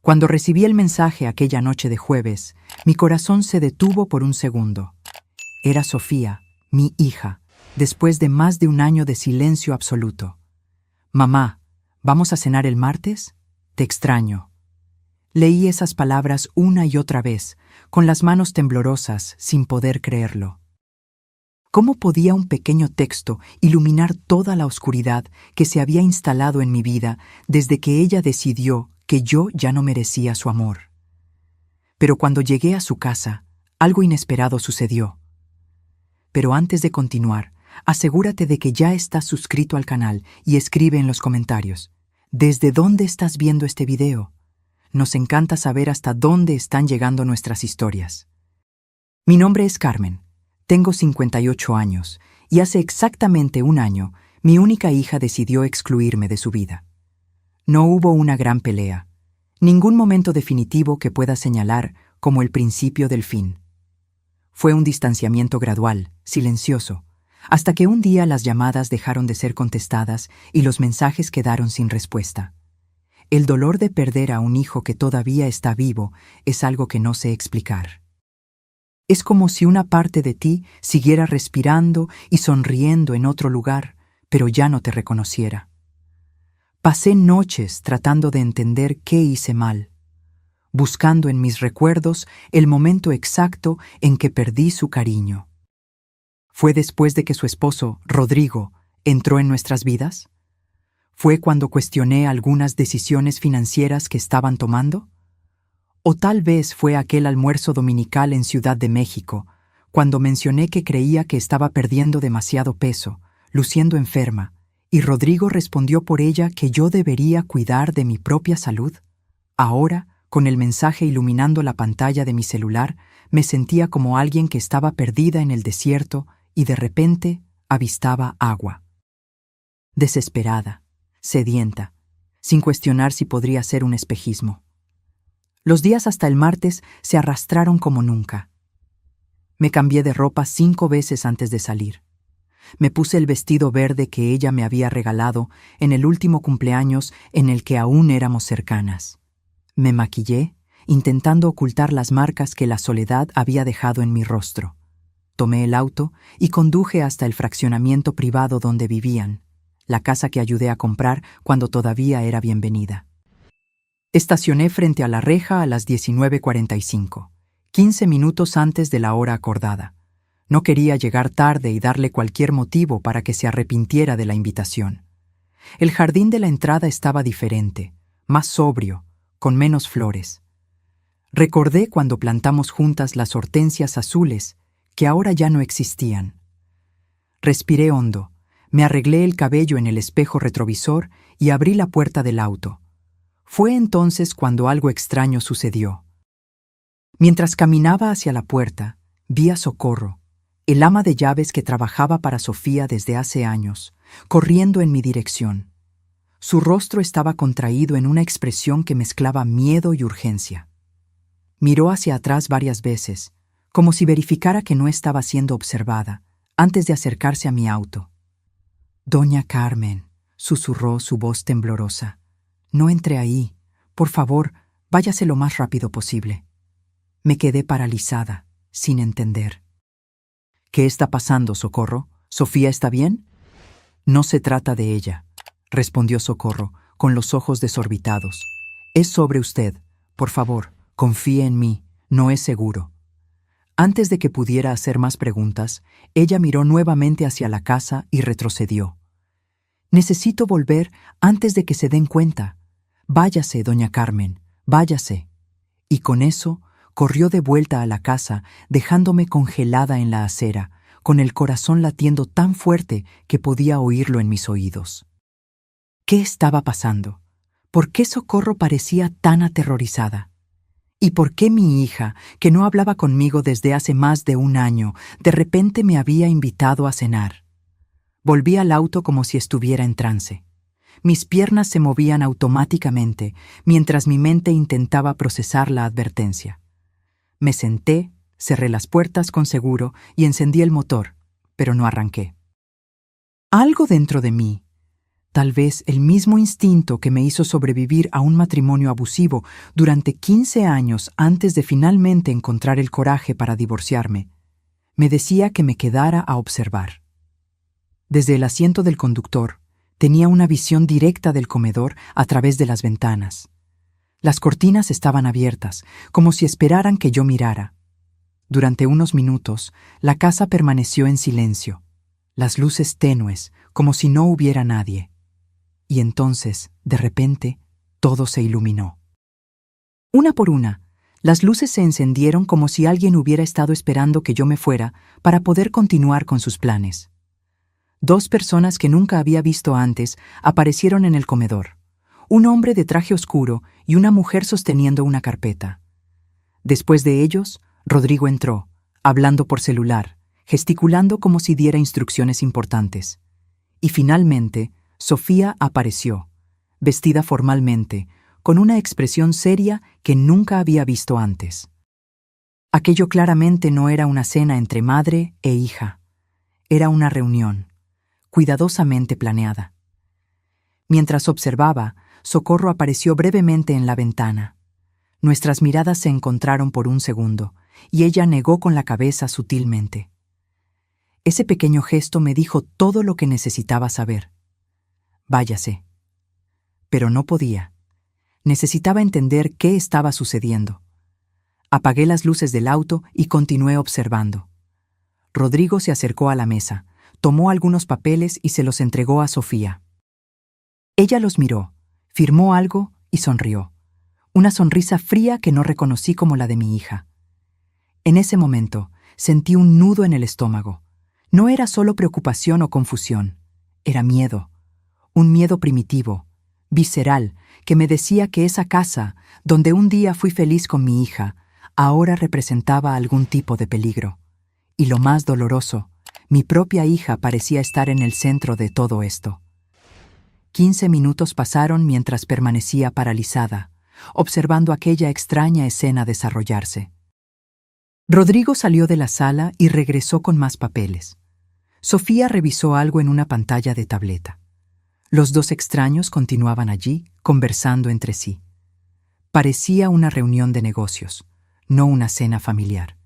Cuando recibí el mensaje aquella noche de jueves, mi corazón se detuvo por un segundo. Era Sofía, mi hija, después de más de un año de silencio absoluto. «Mamá, ¿vamos a cenar el martes? Te extraño». Leí esas palabras una y otra vez, con las manos temblorosas, sin poder creerlo. ¿Cómo podía un pequeño texto iluminar toda la oscuridad que se había instalado en mi vida desde que ella decidió que yo ya no merecía su amor? Pero cuando llegué a su casa, algo inesperado sucedió. Pero antes de continuar, asegúrate de que ya estás suscrito al canal y escribe en los comentarios: ¿desde dónde estás viendo este video? Nos encanta saber hasta dónde están llegando nuestras historias. Mi nombre es Carmen, tengo 58 años y hace exactamente un año mi única hija decidió excluirme de su vida. No hubo una gran pelea, ningún momento definitivo que pueda señalar como el principio del fin. Fue un distanciamiento gradual, silencioso, hasta que un día las llamadas dejaron de ser contestadas y los mensajes quedaron sin respuesta. El dolor de perder a un hijo que todavía está vivo es algo que no sé explicar. Es como si una parte de ti siguiera respirando y sonriendo en otro lugar, pero ya no te reconociera. Pasé noches tratando de entender qué hice mal, buscando en mis recuerdos el momento exacto en que perdí su cariño. ¿Fue después de que su esposo, Rodrigo, entró en nuestras vidas? ¿Fue cuando cuestioné algunas decisiones financieras que estaban tomando? ¿O tal vez fue aquel almuerzo dominical en Ciudad de México, cuando mencioné que creía que estaba perdiendo demasiado peso, luciendo enferma, y Rodrigo respondió por ella que yo debería cuidar de mi propia salud? Ahora, con el mensaje iluminando la pantalla de mi celular, me sentía como alguien que estaba perdida en el desierto y de repente avistaba agua. Desesperada, sedienta, sin cuestionar si podría ser un espejismo. Los días hasta el martes se arrastraron como nunca. Me cambié de ropa 5 veces antes de salir. Me puse el vestido verde que ella me había regalado en el último cumpleaños en el que aún éramos cercanas. Me maquillé, intentando ocultar las marcas que la soledad había dejado en mi rostro. Tomé el auto y conduje hasta el fraccionamiento privado donde vivían, la casa que ayudé a comprar cuando todavía era bienvenida. Estacioné frente a la reja a las 19:45, 15 minutos antes de la hora acordada. No quería llegar tarde y darle cualquier motivo para que se arrepintiera de la invitación. El jardín de la entrada estaba diferente, más sobrio, con menos flores. Recordé cuando plantamos juntas las hortensias azules, que ahora ya no existían. Respiré hondo, me arreglé el cabello en el espejo retrovisor y abrí la puerta del auto. Fue entonces cuando algo extraño sucedió. Mientras caminaba hacia la puerta, vi a Socorro, el ama de llaves que trabajaba para Sofía desde hace años, corriendo en mi dirección. Su rostro estaba contraído en una expresión que mezclaba miedo y urgencia. Miró hacia atrás varias veces, como si verificara que no estaba siendo observada, antes de acercarse a mi auto. «Doña Carmen», susurró su voz temblorosa, «no entre ahí. Por favor, váyase lo más rápido posible». Me quedé paralizada, sin entender. «¿Qué está pasando, Socorro? ¿Sofía está bien?» «No se trata de ella», respondió Socorro, con los ojos desorbitados. «Es sobre usted. Por favor, confíe en mí. No es seguro». Antes de que pudiera hacer más preguntas, ella miró nuevamente hacia la casa y retrocedió. «Necesito volver antes de que se den cuenta. Váyase, doña Carmen, váyase». Y con eso corrió de vuelta a la casa, dejándome congelada en la acera, con el corazón latiendo tan fuerte que podía oírlo en mis oídos. ¿Qué estaba pasando? ¿Por qué Socorro parecía tan aterrorizada? ¿Y por qué mi hija, que no hablaba conmigo desde hace más de un año, de repente me había invitado a cenar? Volví al auto como si estuviera en trance. Mis piernas se movían automáticamente, mientras mi mente intentaba procesar la advertencia. Me senté, cerré las puertas con seguro y encendí el motor, pero no arranqué. Algo dentro de mí, Tal vez el mismo instinto que me hizo sobrevivir a un matrimonio abusivo durante 15 años antes de finalmente encontrar el coraje para divorciarme, me decía que me quedara a observar. Desde el asiento del conductor, tenía una visión directa del comedor a través de las ventanas. Las cortinas estaban abiertas, como si esperaran que yo mirara. Durante unos minutos, la casa permaneció en silencio, las luces tenues, como si no hubiera nadie. Y entonces, de repente, todo se iluminó. Una por una, las luces se encendieron como si alguien hubiera estado esperando que yo me fuera para poder continuar con sus planes. 2 personas que nunca había visto antes aparecieron en el comedor. Un hombre de traje oscuro y una mujer sosteniendo una carpeta. Después de ellos, Rodrigo entró, hablando por celular, gesticulando como si diera instrucciones importantes. Y finalmente, Sofía apareció, vestida formalmente, con una expresión seria que nunca había visto antes. Aquello claramente no era una cena entre madre e hija. Era una reunión, cuidadosamente planeada. Mientras observaba, Socorro apareció brevemente en la ventana. Nuestras miradas se encontraron por un segundo, y ella negó con la cabeza sutilmente. Ese pequeño gesto me dijo todo lo que necesitaba saber. Váyase. Pero no podía. Necesitaba entender qué estaba sucediendo. Apagué las luces del auto y continué observando. Rodrigo se acercó a la mesa, tomó algunos papeles y se los entregó a Sofía. Ella los miró, firmó algo y sonrió. Una sonrisa fría que no reconocí como la de mi hija. En ese momento, sentí un nudo en el estómago. No era solo preocupación o confusión, era miedo. Un miedo primitivo, visceral, que me decía que esa casa, donde un día fui feliz con mi hija, ahora representaba algún tipo de peligro. Y lo más doloroso, mi propia hija parecía estar en el centro de todo esto. 15 minutos pasaron mientras permanecía paralizada, observando aquella extraña escena desarrollarse. Rodrigo salió de la sala y regresó con más papeles. Sofía revisó algo en una pantalla de tableta. Los 2 extraños continuaban allí, conversando entre sí. Parecía una reunión de negocios, no una cena familiar.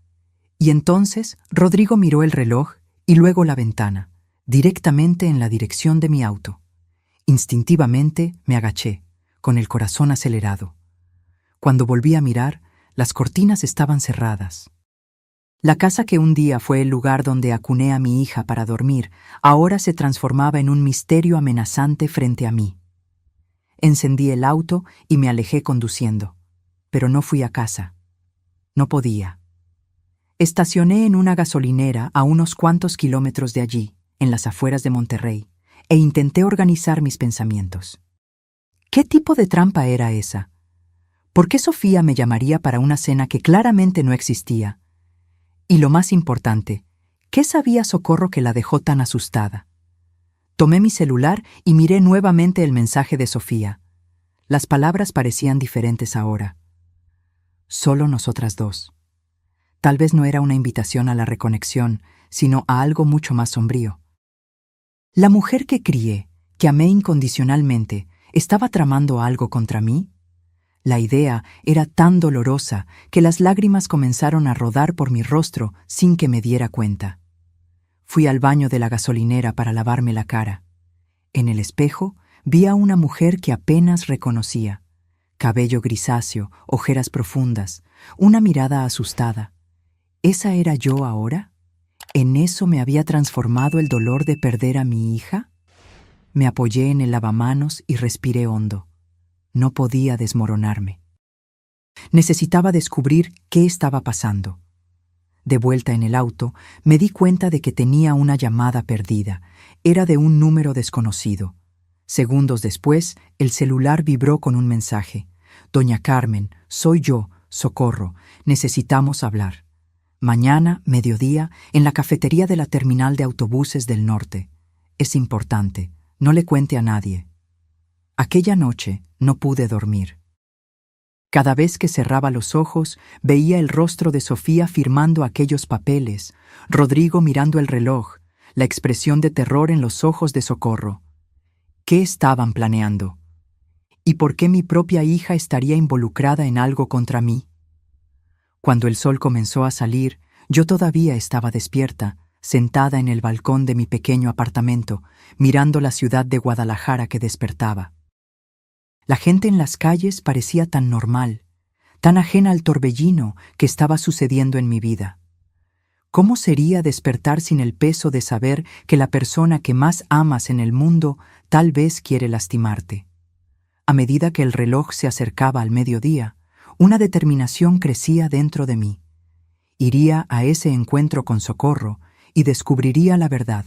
Y entonces Rodrigo miró el reloj y luego la ventana, directamente en la dirección de mi auto. Instintivamente me agaché, con el corazón acelerado. Cuando volví a mirar, las cortinas estaban cerradas. La casa que un día fue el lugar donde acuné a mi hija para dormir, ahora se transformaba en un misterio amenazante frente a mí. Encendí el auto y me alejé conduciendo, pero no fui a casa. No podía. Estacioné en una gasolinera a unos cuantos kilómetros de allí, en las afueras de Monterrey, e intenté organizar mis pensamientos. ¿Qué tipo de trampa era esa? ¿Por qué Sofía me llamaría para una cena que claramente no existía? Y lo más importante, ¿qué sabía Socorro que la dejó tan asustada? Tomé mi celular y miré nuevamente el mensaje de Sofía. Las palabras parecían diferentes ahora. Solo nosotras 2. Tal vez no era una invitación a la reconexión, sino a algo mucho más sombrío. ¿La mujer que crié, que amé incondicionalmente, estaba tramando algo contra mí? La idea era tan dolorosa que las lágrimas comenzaron a rodar por mi rostro sin que me diera cuenta. Fui al baño de la gasolinera para lavarme la cara. En el espejo vi a una mujer que apenas reconocía. Cabello grisáceo, ojeras profundas, una mirada asustada. ¿Esa era yo ahora? ¿En eso me había transformado el dolor de perder a mi hija? Me apoyé en el lavamanos y respiré hondo. No podía desmoronarme. Necesitaba descubrir qué estaba pasando. De vuelta en el auto, me di cuenta de que tenía una llamada perdida. Era de un número desconocido. Segundos después, el celular vibró con un mensaje. «Doña Carmen, soy yo, Socorro. Necesitamos hablar. Mañana, mediodía, en la cafetería de la terminal de autobuses del norte. Es importante. No le cuente a nadie». Aquella noche no pude dormir. Cada vez que cerraba los ojos, veía el rostro de Sofía firmando aquellos papeles, Rodrigo mirando el reloj, la expresión de terror en los ojos de Socorro. ¿Qué estaban planeando? ¿Y por qué mi propia hija estaría involucrada en algo contra mí? Cuando el sol comenzó a salir, yo todavía estaba despierta, sentada en el balcón de mi pequeño apartamento, mirando la ciudad de Guadalajara que despertaba. La gente en las calles parecía tan normal, tan ajena al torbellino que estaba sucediendo en mi vida. ¿Cómo sería despertar sin el peso de saber que la persona que más amas en el mundo tal vez quiere lastimarte? A medida que el reloj se acercaba al mediodía, una determinación crecía dentro de mí. Iría a ese encuentro con Socorro y descubriría la verdad,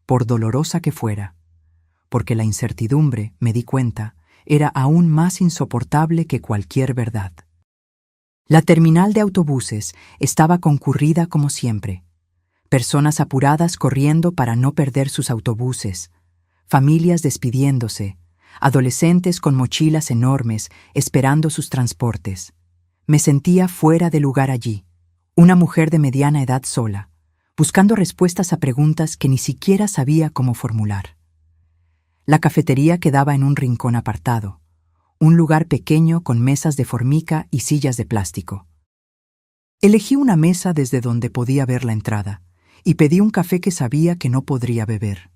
por dolorosa que fuera, porque la incertidumbre, me di cuenta, era aún más insoportable que cualquier verdad. La terminal de autobuses estaba concurrida como siempre. Personas apuradas corriendo para no perder sus autobuses, familias despidiéndose, adolescentes con mochilas enormes esperando sus transportes. Me sentía fuera de lugar allí, una mujer de mediana edad sola, buscando respuestas a preguntas que ni siquiera sabía cómo formular. La cafetería quedaba en un rincón apartado, un lugar pequeño con mesas de formica y sillas de plástico. Elegí una mesa desde donde podía ver la entrada y pedí un café que sabía que no podría beber.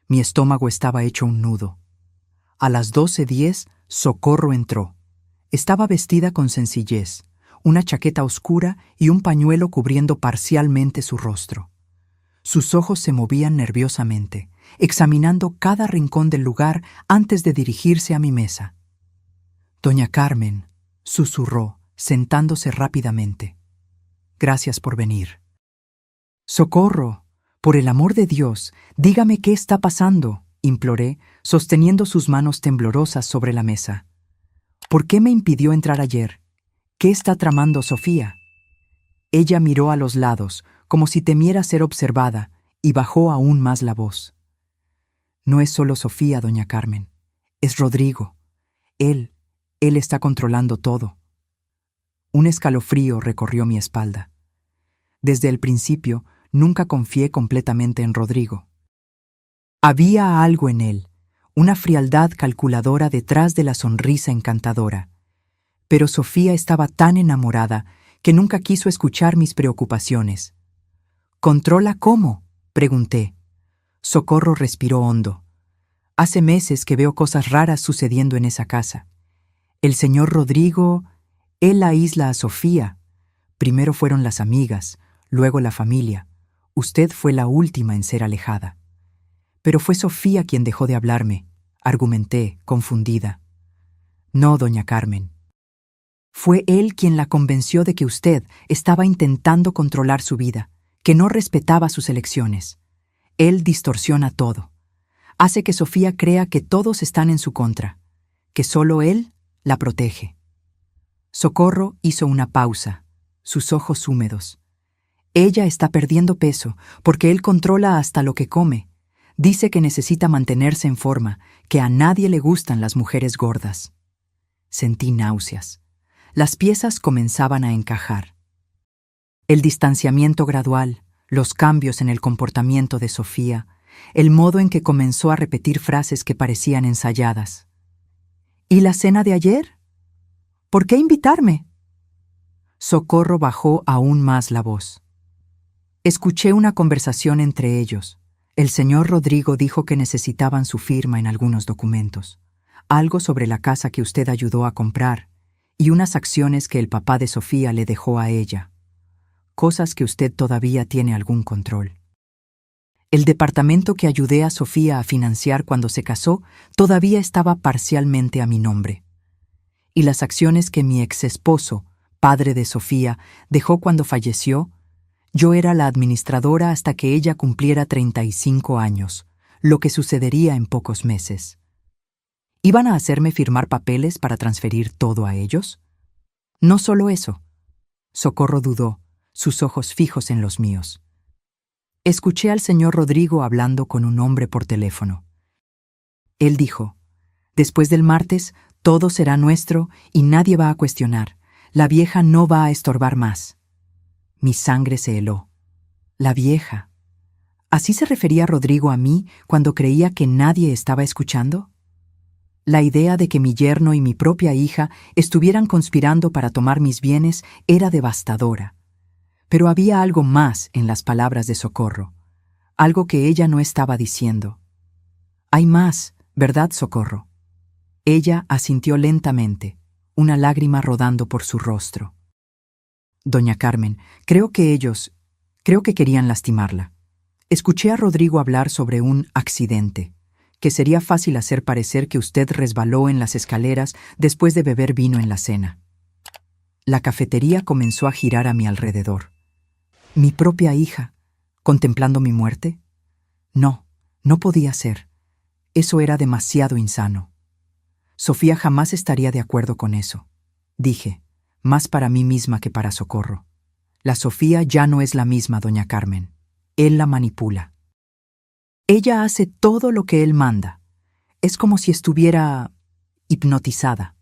Mi estómago estaba hecho un nudo. A las 12:10, Socorro entró. Estaba vestida con sencillez, una chaqueta oscura y un pañuelo cubriendo parcialmente su rostro. Sus ojos se movían nerviosamente, examinando cada rincón del lugar antes de dirigirse a mi mesa. «Doña Carmen», susurró, sentándose rápidamente. «Gracias por venir». «Socorro, por el amor de Dios, dígame qué está pasando», imploré, sosteniendo sus manos temblorosas sobre la mesa. «¿Por qué me impidió entrar ayer? ¿Qué está tramando Sofía?» Ella miró a los lados, como si temiera ser observada, y bajó aún más la voz. «No es solo Sofía, doña Carmen. Es Rodrigo. Él está controlando todo». Un escalofrío recorrió mi espalda. Desde el principio, nunca confié completamente en Rodrigo. Había algo en él, una frialdad calculadora detrás de la sonrisa encantadora. Pero Sofía estaba tan enamorada que nunca quiso escuchar mis preocupaciones. «¿Controla cómo?», pregunté. Socorro respiró hondo. «Hace meses que veo cosas raras sucediendo en esa casa. El señor Rodrigo, él aísla a Sofía. Primero fueron las amigas, luego la familia. Usted fue la última en ser alejada». «Pero fue Sofía quien dejó de hablarme», argumenté, confundida. «No, doña Carmen. Fue él quien la convenció de que usted estaba intentando controlar su vida, que no respetaba sus elecciones. Él distorsiona todo. Hace que Sofía crea que todos están en su contra, que solo él la protege». Socorro hizo una pausa, sus ojos húmedos. «Ella está perdiendo peso porque él controla hasta lo que come. Dice que necesita mantenerse en forma, que a nadie le gustan las mujeres gordas». Sentí náuseas. Las piezas comenzaban a encajar. El distanciamiento gradual, los cambios en el comportamiento de Sofía, el modo en que comenzó a repetir frases que parecían ensayadas. «¿Y la cena de ayer? ¿Por qué invitarme?». Socorro bajó aún más la voz. Escuché una conversación entre ellos. El señor Rodrigo dijo que necesitaban su firma en algunos documentos, algo sobre la casa que usted ayudó a comprar y unas acciones que el papá de Sofía le dejó a ella, cosas que usted todavía tiene algún control. El departamento que ayudé a Sofía a financiar cuando se casó todavía estaba parcialmente a mi nombre. Y las acciones que mi exesposo, padre de Sofía, dejó cuando falleció, yo era la administradora hasta que ella cumpliera 35 años, lo que sucedería en pocos meses. ¿Iban a hacerme firmar papeles para transferir todo a ellos? No solo eso. Socorro dudó, sus ojos fijos en los míos. Escuché al señor Rodrigo hablando con un hombre por teléfono. Él dijo: «Después del martes, todo será nuestro y nadie va a cuestionar. La vieja no va a estorbar más». Mi sangre se heló. La vieja. ¿Así se refería Rodrigo a mí cuando creía que nadie estaba escuchando? La idea de que mi yerno y mi propia hija estuvieran conspirando para tomar mis bienes era devastadora. Pero había algo más en las palabras de Socorro, algo que ella no estaba diciendo. Hay más, ¿verdad, Socorro? Ella asintió lentamente, una lágrima rodando por su rostro. Doña Carmen, creo que querían lastimarla. Escuché a Rodrigo hablar sobre un accidente, que sería fácil hacer parecer que usted resbaló en las escaleras después de beber vino en la cena. La cafetería comenzó a girar a mi alrededor. ¿Mi propia hija, contemplando mi muerte? No, no podía ser. Eso era demasiado insano. Sofía jamás estaría de acuerdo con eso. Dije, más para mí misma que para Socorro. La Sofía ya no es la misma, doña Carmen. Él la manipula. Ella hace todo lo que él manda. Es como si estuviera hipnotizada.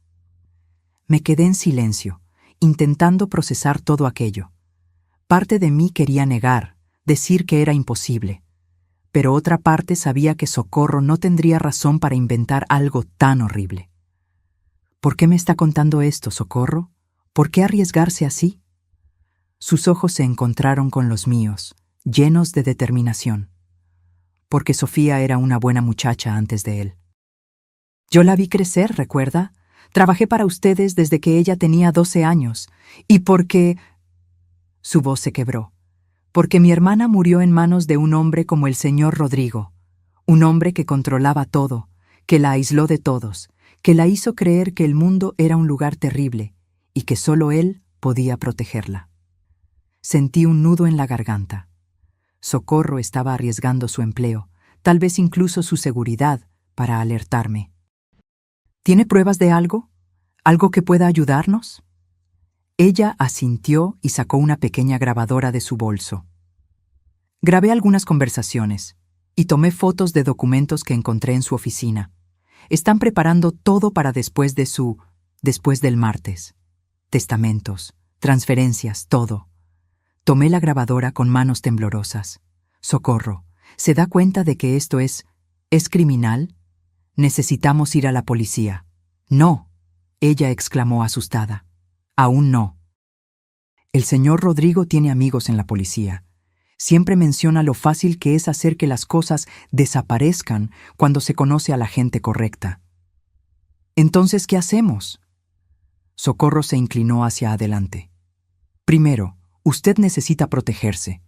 Me quedé en silencio, intentando procesar todo aquello. Parte de mí quería negar, decir que era imposible, pero otra parte sabía que Socorro no tendría razón para inventar algo tan horrible. ¿Por qué me está contando esto, Socorro? ¿Por qué arriesgarse así? Sus ojos se encontraron con los míos, llenos de determinación. Porque Sofía era una buena muchacha antes de él. Yo la vi crecer, ¿recuerda? Trabajé para ustedes desde que ella tenía 12 años. Y porque... Su voz se quebró. Porque mi hermana murió en manos de un hombre como el señor Rodrigo. Un hombre que controlaba todo, que la aisló de todos, que la hizo creer que el mundo era un lugar terrible y que solo él podía protegerla. Sentí un nudo en la garganta. Socorro estaba arriesgando su empleo, tal vez incluso su seguridad, para alertarme. ¿Tiene pruebas de algo? ¿Algo que pueda ayudarnos? Ella asintió y sacó una pequeña grabadora de su bolso. Grabé algunas conversaciones y tomé fotos de documentos que encontré en su oficina. Están preparando todo para después del martes. Testamentos, transferencias, todo. Tomé la grabadora con manos temblorosas. Socorro, ¿se da cuenta de que esto es criminal? Necesitamos ir a la policía. No, ella exclamó asustada. Aún no. El señor Rodrigo tiene amigos en la policía. Siempre menciona lo fácil que es hacer que las cosas desaparezcan cuando se conoce a la gente correcta. Entonces, ¿qué hacemos? Socorro se inclinó hacia adelante. Primero, usted necesita protegerse.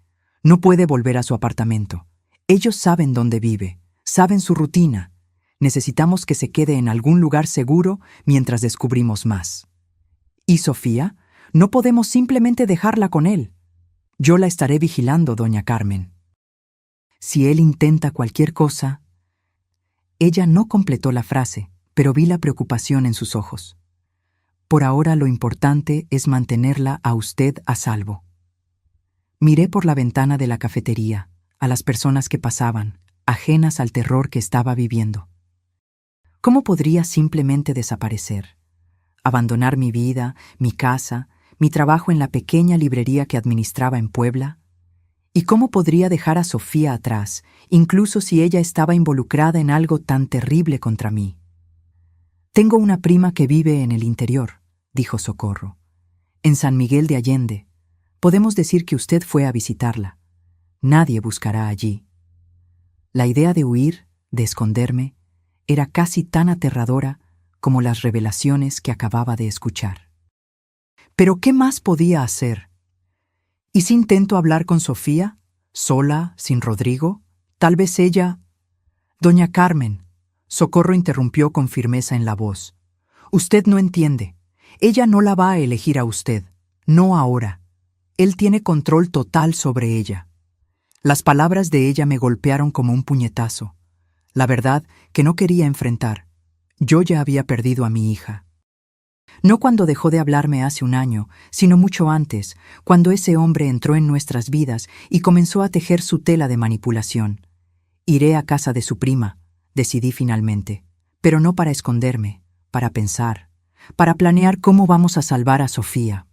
No puede volver a su apartamento. Ellos saben dónde vive, saben su rutina. Necesitamos que se quede en algún lugar seguro mientras descubrimos más. ¿Y Sofía? No podemos simplemente dejarla con él. Yo la estaré vigilando, doña Carmen. Si él intenta cualquier cosa... Ella no completó la frase, pero vi la preocupación en sus ojos. Por ahora lo importante es mantenerla a usted a salvo. Miré por la ventana de la cafetería, a las personas que pasaban, ajenas al terror que estaba viviendo. ¿Cómo podría simplemente desaparecer? Abandonar mi vida, mi casa, mi trabajo en la pequeña librería que administraba en Puebla. ¿Y cómo podría dejar a Sofía atrás, incluso si ella estaba involucrada en algo tan terrible contra mí? Tengo una prima que vive en el interior, dijo Socorro. En San Miguel de Allende. Podemos decir que usted fue a visitarla. Nadie buscará allí. La idea de huir, de esconderme, era casi tan aterradora como las revelaciones que acababa de escuchar. ¿Pero qué más podía hacer? ¿Y si intento hablar con Sofía? ¿Sola, sin Rodrigo? Tal vez ella... Doña Carmen, Socorro interrumpió con firmeza en la voz. Usted no entiende. Ella no la va a elegir a usted. No ahora. Él tiene control total sobre ella. Las palabras de ella me golpearon como un puñetazo. La verdad que no quería enfrentar. Yo ya había perdido a mi hija. No cuando dejó de hablarme hace un año, sino mucho antes, cuando ese hombre entró en nuestras vidas y comenzó a tejer su tela de manipulación. Iré a casa de su prima, decidí finalmente, pero no para esconderme, para pensar, para planear cómo vamos a salvar a Sofía.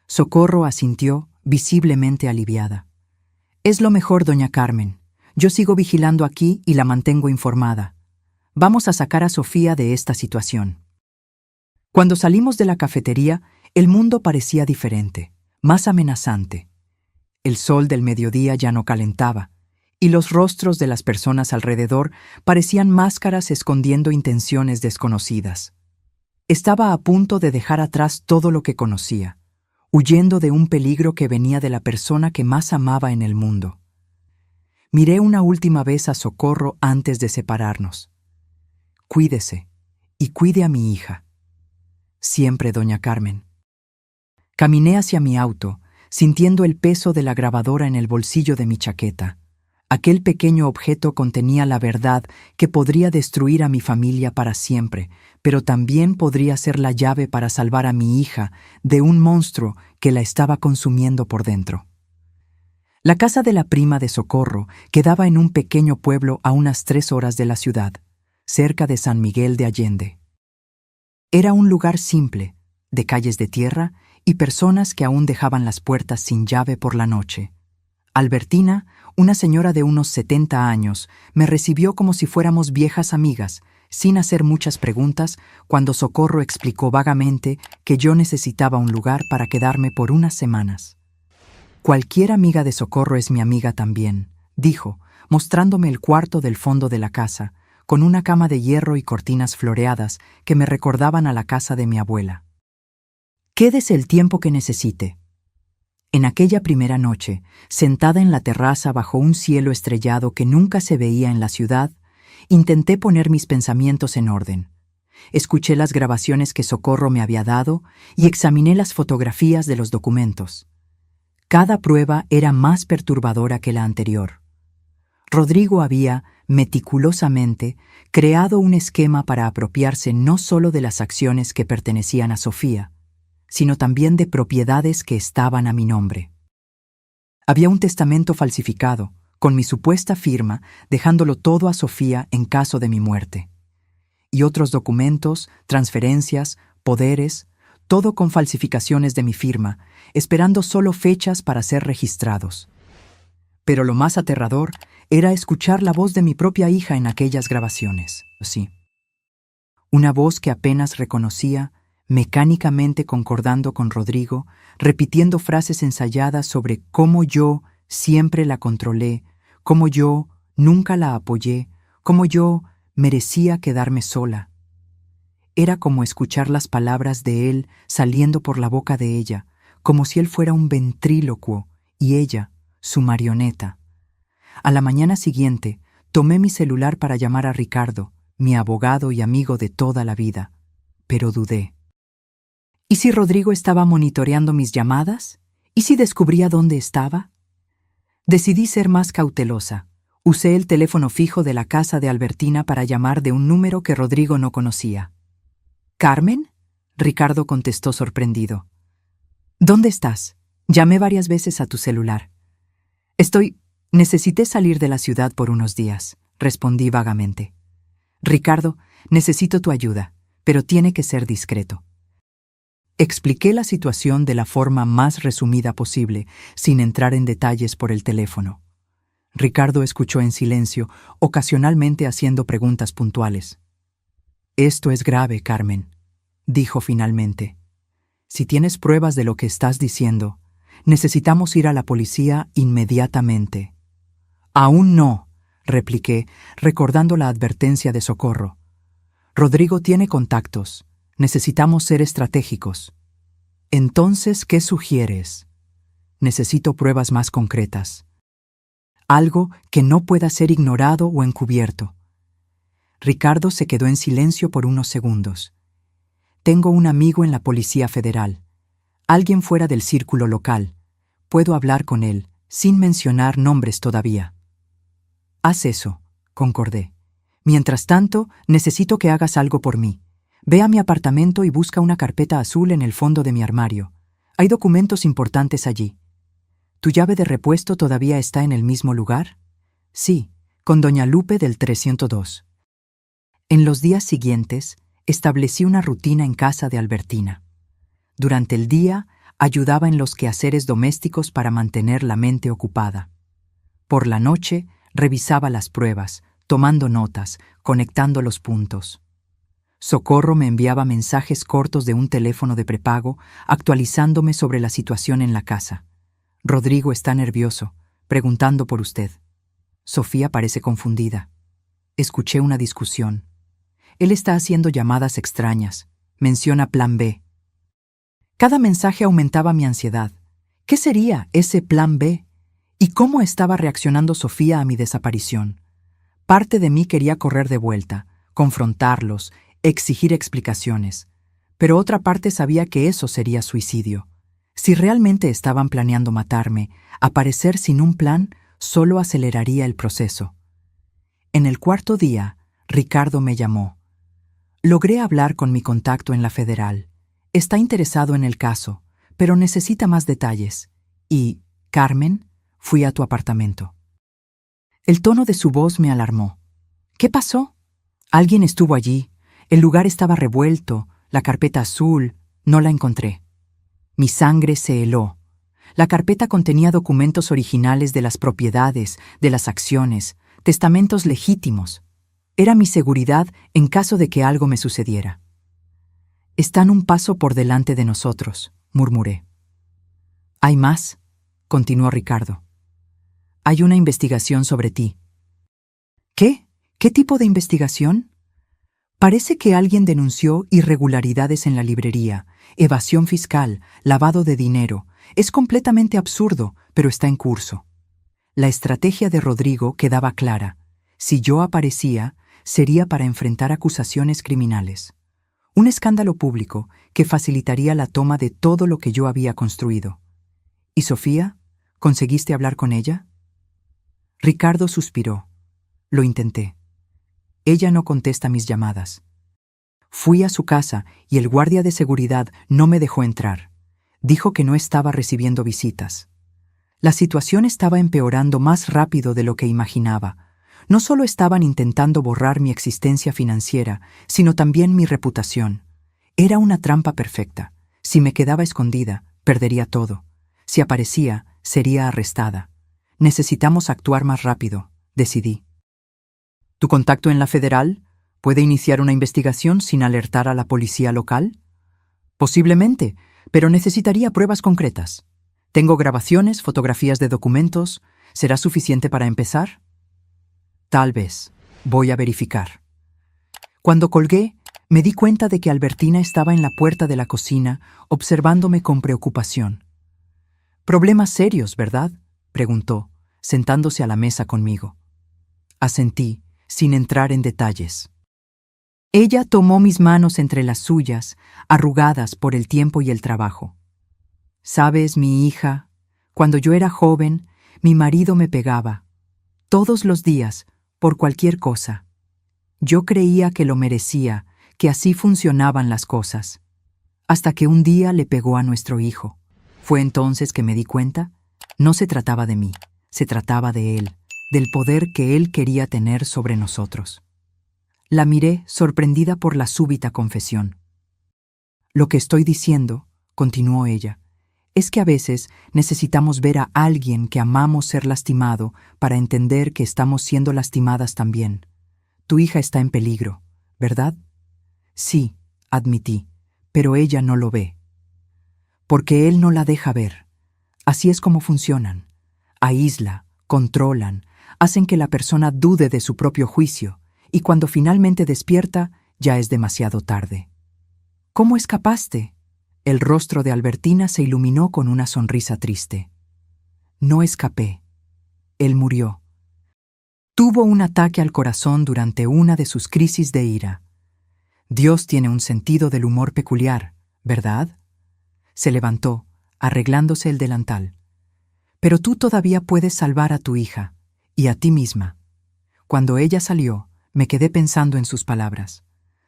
Socorro asintió, visiblemente aliviada. Es lo mejor, doña Carmen. Yo sigo vigilando aquí y la mantengo informada. Vamos a sacar a Sofía de esta situación. Cuando salimos de la cafetería, el mundo parecía diferente, más amenazante. El sol del mediodía ya no calentaba, y los rostros de las personas alrededor parecían máscaras escondiendo intenciones desconocidas. Estaba a punto de dejar atrás todo lo que conocía, huyendo de un peligro que venía de la persona que más amaba en el mundo. Miré una última vez a Socorro antes de separarnos. Cuídese, y cuide a mi hija. Siempre, doña Carmen. Caminé hacia mi auto, sintiendo el peso de la grabadora en el bolsillo de mi chaqueta. Aquel pequeño objeto contenía la verdad que podría destruir a mi familia para siempre, pero también podría ser la llave para salvar a mi hija de un monstruo que la estaba consumiendo por dentro. La casa de la prima de Socorro quedaba en un pequeño pueblo a unas 3 horas de la ciudad, cerca de San Miguel de Allende. Era un lugar simple, de calles de tierra y personas que aún dejaban las puertas sin llave por la noche. Albertina, una señora de unos 70 años, me recibió como si fuéramos viejas amigas, sin hacer muchas preguntas, cuando Socorro explicó vagamente que yo necesitaba un lugar para quedarme por unas semanas. Cualquier amiga de Socorro es mi amiga también, dijo, mostrándome el cuarto del fondo de la casa, con una cama de hierro y cortinas floreadas que me recordaban a la casa de mi abuela. Quédese el tiempo que necesite. En aquella primera noche, sentada en la terraza bajo un cielo estrellado que nunca se veía en la ciudad, intenté poner mis pensamientos en orden. Escuché las grabaciones que Socorro me había dado y examiné las fotografías de los documentos. Cada prueba era más perturbadora que la anterior. Rodrigo había, meticulosamente, creado un esquema para apropiarse no solo de las acciones que pertenecían a Sofía, sino también de propiedades que estaban a mi nombre. Había un testamento falsificado, con mi supuesta firma, dejándolo todo a Sofía en caso de mi muerte. Y otros documentos, transferencias, poderes, todo con falsificaciones de mi firma, esperando solo fechas para ser registrados. Pero lo más aterrador era escuchar la voz de mi propia hija en aquellas grabaciones. Sí. Una voz que apenas reconocía, mecánicamente concordando con Rodrigo, repitiendo frases ensayadas sobre cómo yo siempre la controlé, cómo yo nunca la apoyé, cómo yo merecía quedarme sola. Era como escuchar las palabras de él saliendo por la boca de ella, como si él fuera un ventrílocuo y ella, su marioneta. A la mañana siguiente, tomé mi celular para llamar a Ricardo, mi abogado y amigo de toda la vida, pero dudé. ¿Y si Rodrigo estaba monitoreando mis llamadas? ¿Y si descubría dónde estaba? Decidí ser más cautelosa. Usé el teléfono fijo de la casa de Albertina para llamar de un número que Rodrigo no conocía. ¿Carmen? Ricardo contestó sorprendido. ¿Dónde estás? Llamé varias veces a tu celular. Necesité salir de la ciudad por unos días, respondí vagamente. Ricardo, necesito tu ayuda, pero tiene que ser discreto. Expliqué la situación de la forma más resumida posible, sin entrar en detalles por el teléfono. Ricardo escuchó en silencio, ocasionalmente haciendo preguntas puntuales. «Esto es grave, Carmen», dijo finalmente. «Si tienes pruebas de lo que estás diciendo, necesitamos ir a la policía inmediatamente». «Aún no», repliqué, recordando la advertencia de Socorro. «Rodrigo tiene contactos. Necesitamos ser estratégicos». «Entonces, ¿qué sugieres?» «Necesito pruebas más concretas. Algo que no pueda ser ignorado o encubierto». Ricardo se quedó en silencio por unos segundos. «Tengo un amigo en la Policía Federal. Alguien fuera del círculo local. Puedo hablar con él, sin mencionar nombres todavía». «Haz eso», concordé. «Mientras tanto, necesito que hagas algo por mí. Ve a mi apartamento y busca una carpeta azul en el fondo de mi armario. Hay documentos importantes allí». «¿Tu llave de repuesto todavía está en el mismo lugar?» «Sí, con doña Lupe del 302». En los días siguientes, establecí una rutina en casa de Albertina. Durante el día, ayudaba en los quehaceres domésticos para mantener la mente ocupada. Por la noche, Revisaba las pruebas, tomando notas, conectando los puntos. Socorro me enviaba mensajes cortos de un teléfono de prepago, actualizándome sobre la situación en la casa. Rodrigo está nervioso, preguntando por usted. Sofía parece confundida. Escuché una discusión. Él está haciendo llamadas extrañas. Menciona plan B. Cada mensaje aumentaba mi ansiedad. ¿Qué sería ese plan B? ¿Y cómo estaba reaccionando Sofía a mi desaparición? Parte de mí quería correr de vuelta, confrontarlos, exigir explicaciones. Pero otra parte sabía que eso sería suicidio. Si realmente estaban planeando matarme, aparecer sin un plan solo aceleraría el proceso. En el cuarto día, Ricardo me llamó. Logré hablar con mi contacto en la Federal. Está interesado en el caso, pero necesita más detalles. Y, Carmen, fui a tu apartamento. El tono de su voz me alarmó. ¿Qué pasó? Alguien estuvo allí. El lugar estaba revuelto, la carpeta azul, no la encontré. Mi sangre se heló. La carpeta contenía documentos originales de las propiedades, de las acciones, testamentos legítimos. Era mi seguridad en caso de que algo me sucediera. Están un paso por delante de nosotros, murmuré. ¿Hay más?, continuó Ricardo. Hay una investigación sobre ti. ¿Qué? ¿Qué tipo de investigación? Parece que alguien denunció irregularidades en la librería, evasión fiscal, lavado de dinero. Es completamente absurdo, pero está en curso. La estrategia de Rodrigo quedaba clara. Si yo aparecía, sería para enfrentar acusaciones criminales. Un escándalo público que facilitaría la toma de todo lo que yo había construido. ¿Y Sofía? ¿Conseguiste hablar con ella? Ricardo suspiró. Lo intenté. Ella no contesta mis llamadas. Fui a su casa y el guardia de seguridad no me dejó entrar. Dijo que no estaba recibiendo visitas. La situación estaba empeorando más rápido de lo que imaginaba. No solo estaban intentando borrar mi existencia financiera, sino también mi reputación. Era una trampa perfecta. Si me quedaba escondida, perdería todo. Si aparecía, sería arrestada. Necesitamos actuar más rápido, decidí. ¿Tu contacto en la Federal puede iniciar una investigación sin alertar a la policía local? Posiblemente, pero necesitaría pruebas concretas. Tengo grabaciones, fotografías de documentos. ¿Será suficiente para empezar? Tal vez. Voy a verificar. Cuando colgué, me di cuenta de que Albertina estaba en la puerta de la cocina, observándome con preocupación. «Problemas serios, ¿verdad?», preguntó, sentándose a la mesa conmigo. Asentí, sin entrar en detalles. Ella tomó mis manos entre las suyas, arrugadas por el tiempo y el trabajo. «Sabes, mi hija, cuando yo era joven, mi marido me pegaba. Todos los días, por cualquier cosa. Yo creía que lo merecía, que así funcionaban las cosas. Hasta que un día le pegó a nuestro hijo. Fue entonces que me di cuenta, no se trataba de mí, se trataba de él, del poder que él quería tener sobre nosotros». La miré, sorprendida por la súbita confesión. «Lo que estoy diciendo», continuó ella, «es que a veces necesitamos ver a alguien que amamos ser lastimado para entender que estamos siendo lastimadas también. Tu hija está en peligro, ¿verdad?» «Sí», admití, «pero ella no lo ve». «Porque él no la deja ver. Así es como funcionan. Aísla, controlan, hacen que la persona dude de su propio juicio, y cuando finalmente despierta, ya es demasiado tarde». «¿Cómo escapaste?». El rostro de Albertina se iluminó con una sonrisa triste. «No escapé. Él murió. Tuvo un ataque al corazón durante una de sus crisis de ira. Dios tiene un sentido del humor peculiar, ¿verdad?». Se levantó, arreglándose el delantal. «Pero tú todavía puedes salvar a tu hija, y a ti misma». Cuando ella salió, me quedé pensando en sus palabras.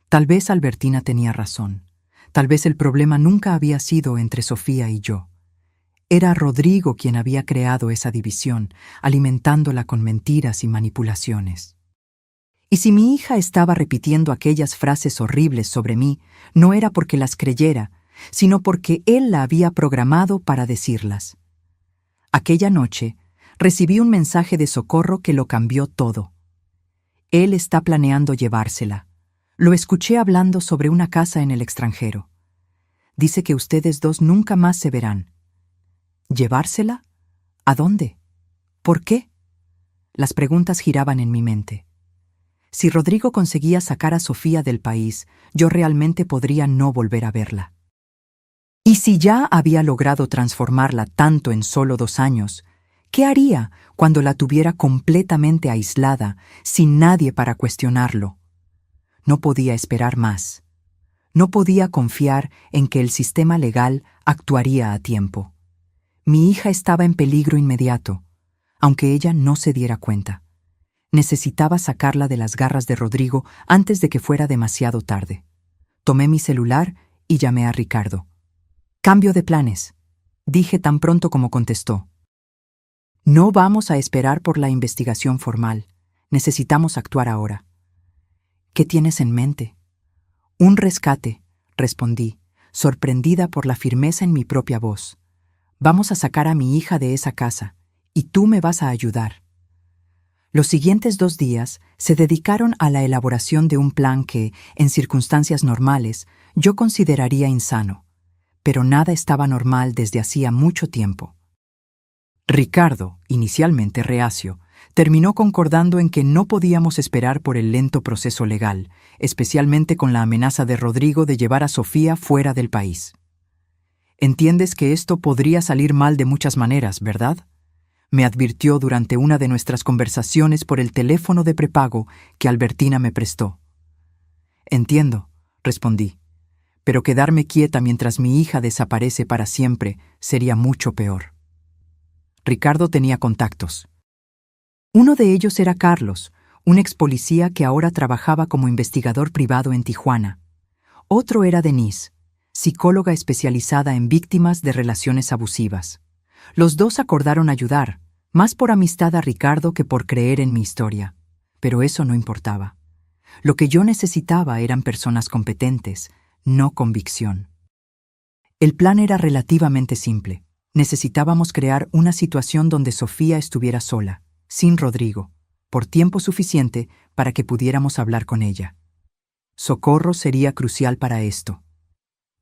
Tal vez Albertina tenía razón. Tal vez el problema nunca había sido entre Sofía y yo. Era Rodrigo quien había creado esa división, alimentándola con mentiras y manipulaciones. Y si mi hija estaba repitiendo aquellas frases horribles sobre mí, no era porque las creyera, sino porque él la había programado para decirlas. Aquella noche, recibí un mensaje de Socorro que lo cambió todo. Él está planeando llevársela. Lo escuché hablando sobre una casa en el extranjero. Dice que ustedes dos nunca más se verán. ¿Llevársela? ¿A dónde? ¿Por qué? Las preguntas giraban en mi mente. Si Rodrigo conseguía sacar a Sofía del país, yo realmente podría no volver a verla. Y si ya había logrado transformarla tanto en solo 2 años, ¿qué haría cuando la tuviera completamente aislada, sin nadie para cuestionarlo? No podía esperar más. No podía confiar en que el sistema legal actuaría a tiempo. Mi hija estaba en peligro inmediato, aunque ella no se diera cuenta. Necesitaba sacarla de las garras de Rodrigo antes de que fuera demasiado tarde. Tomé mi celular y llamé a Ricardo. «Cambio de planes», dije tan pronto como contestó. «No vamos a esperar por la investigación formal. Necesitamos actuar ahora». «¿Qué tienes en mente?» «Un rescate», respondí, sorprendida por la firmeza en mi propia voz. «Vamos a sacar a mi hija de esa casa, y tú me vas a ayudar». Los siguientes 2 días se dedicaron a la elaboración de un plan que, en circunstancias normales, yo consideraría insano. Pero nada estaba normal desde hacía mucho tiempo. Ricardo, inicialmente reacio, terminó concordando en que no podíamos esperar por el lento proceso legal, especialmente con la amenaza de Rodrigo de llevar a Sofía fuera del país. «Entiendes que esto podría salir mal de muchas maneras, ¿verdad?», me advirtió durante una de nuestras conversaciones por el teléfono de prepago que Albertina me prestó. «Entiendo», respondí, «pero quedarme quieta mientras mi hija desaparece para siempre sería mucho peor». Ricardo tenía contactos. Uno de ellos era Carlos, un ex policía que ahora trabajaba como investigador privado en Tijuana. Otro era Denise, psicóloga especializada en víctimas de relaciones abusivas. Los dos acordaron ayudar, más por amistad a Ricardo que por creer en mi historia. Pero eso no importaba. Lo que yo necesitaba eran personas competentes, no convicción. El plan era relativamente simple. Necesitábamos crear una situación donde Sofía estuviera sola, sin Rodrigo, por tiempo suficiente para que pudiéramos hablar con ella. Socorro sería crucial para esto.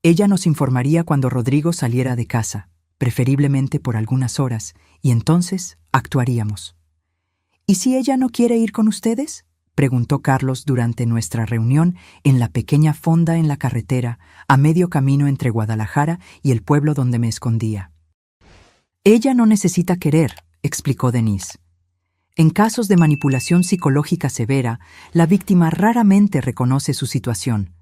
Ella nos informaría cuando Rodrigo saliera de casa, preferiblemente por algunas horas, y entonces actuaríamos. «¿Y si ella no quiere ir con ustedes?», preguntó Carlos durante nuestra reunión en la pequeña fonda en la carretera, a medio camino entre Guadalajara y el pueblo donde me escondía. «Ella no necesita querer», explicó Denise. «En casos de manipulación psicológica severa, la víctima raramente reconoce su situación.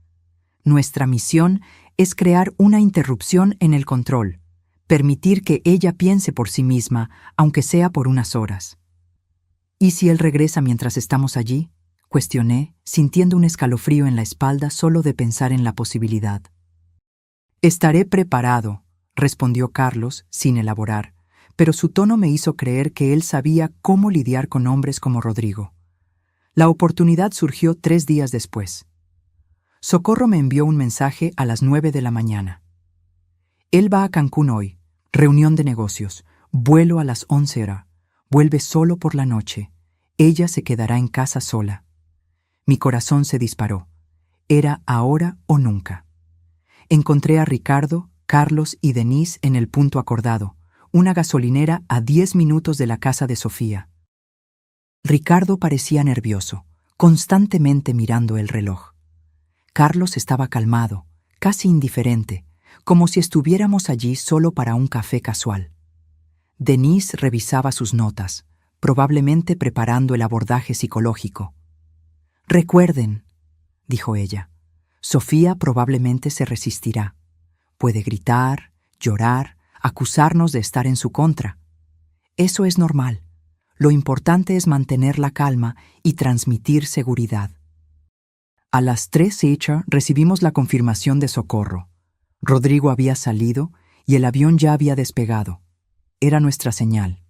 Nuestra misión es crear una interrupción en el control, permitir que ella piense por sí misma, aunque sea por unas horas». «¿Y si él regresa mientras estamos allí?», cuestioné, sintiendo un escalofrío en la espalda solo de pensar en la posibilidad. «Estaré preparado», respondió Carlos, sin elaborar, pero su tono me hizo creer que él sabía cómo lidiar con hombres como Rodrigo. La oportunidad surgió 3 días después. Socorro me envió un mensaje a las 9 de la mañana. «Él va a Cancún hoy. Reunión de negocios. Vuelo a las 11 horas. Vuelve solo por la noche. Ella se quedará en casa sola». Mi corazón se disparó. Era ahora o nunca. Encontré a Ricardo, Carlos y Denise en el punto acordado, una gasolinera a 10 minutos de la casa de Sofía. Ricardo parecía nervioso, constantemente mirando el reloj. Carlos estaba calmado, casi indiferente, como si estuviéramos allí solo para un café casual. Denise revisaba sus notas, probablemente preparando el abordaje psicológico. «Recuerden», dijo ella, «Sofía probablemente se resistirá. Puede gritar, llorar, acusarnos de estar en su contra. Eso es normal. Lo importante es mantener la calma y transmitir seguridad». A las 3:08 recibimos la confirmación de Socorro. Rodrigo había salido y el avión ya había despegado. Era nuestra señal.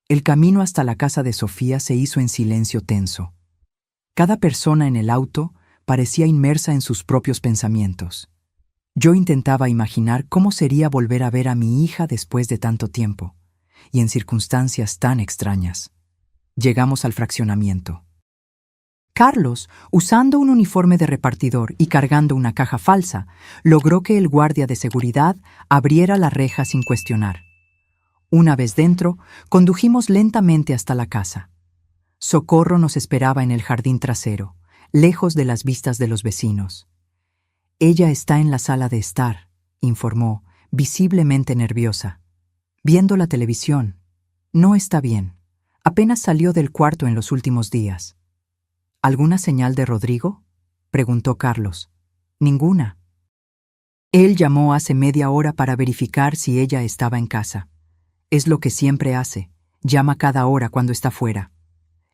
El camino hasta la casa de Sofía se hizo en silencio tenso. Cada persona en el auto parecía inmersa en sus propios pensamientos. Yo intentaba imaginar cómo sería volver a ver a mi hija después de tanto tiempo, y en circunstancias tan extrañas. Llegamos al fraccionamiento. Carlos, usando un uniforme de repartidor y cargando una caja falsa, logró que el guardia de seguridad abriera la reja sin cuestionar. Una vez dentro, condujimos lentamente hasta la casa. Socorro nos esperaba en el jardín trasero, lejos de las vistas de los vecinos. «Ella está en la sala de estar», informó, visiblemente nerviosa. «Viendo la televisión. No está bien. Apenas salió del cuarto en los últimos días». «¿Alguna señal de Rodrigo?», preguntó Carlos. «Ninguna. Él llamó hace media hora para verificar si ella estaba en casa. Es lo que siempre hace. Llama cada hora cuando está fuera.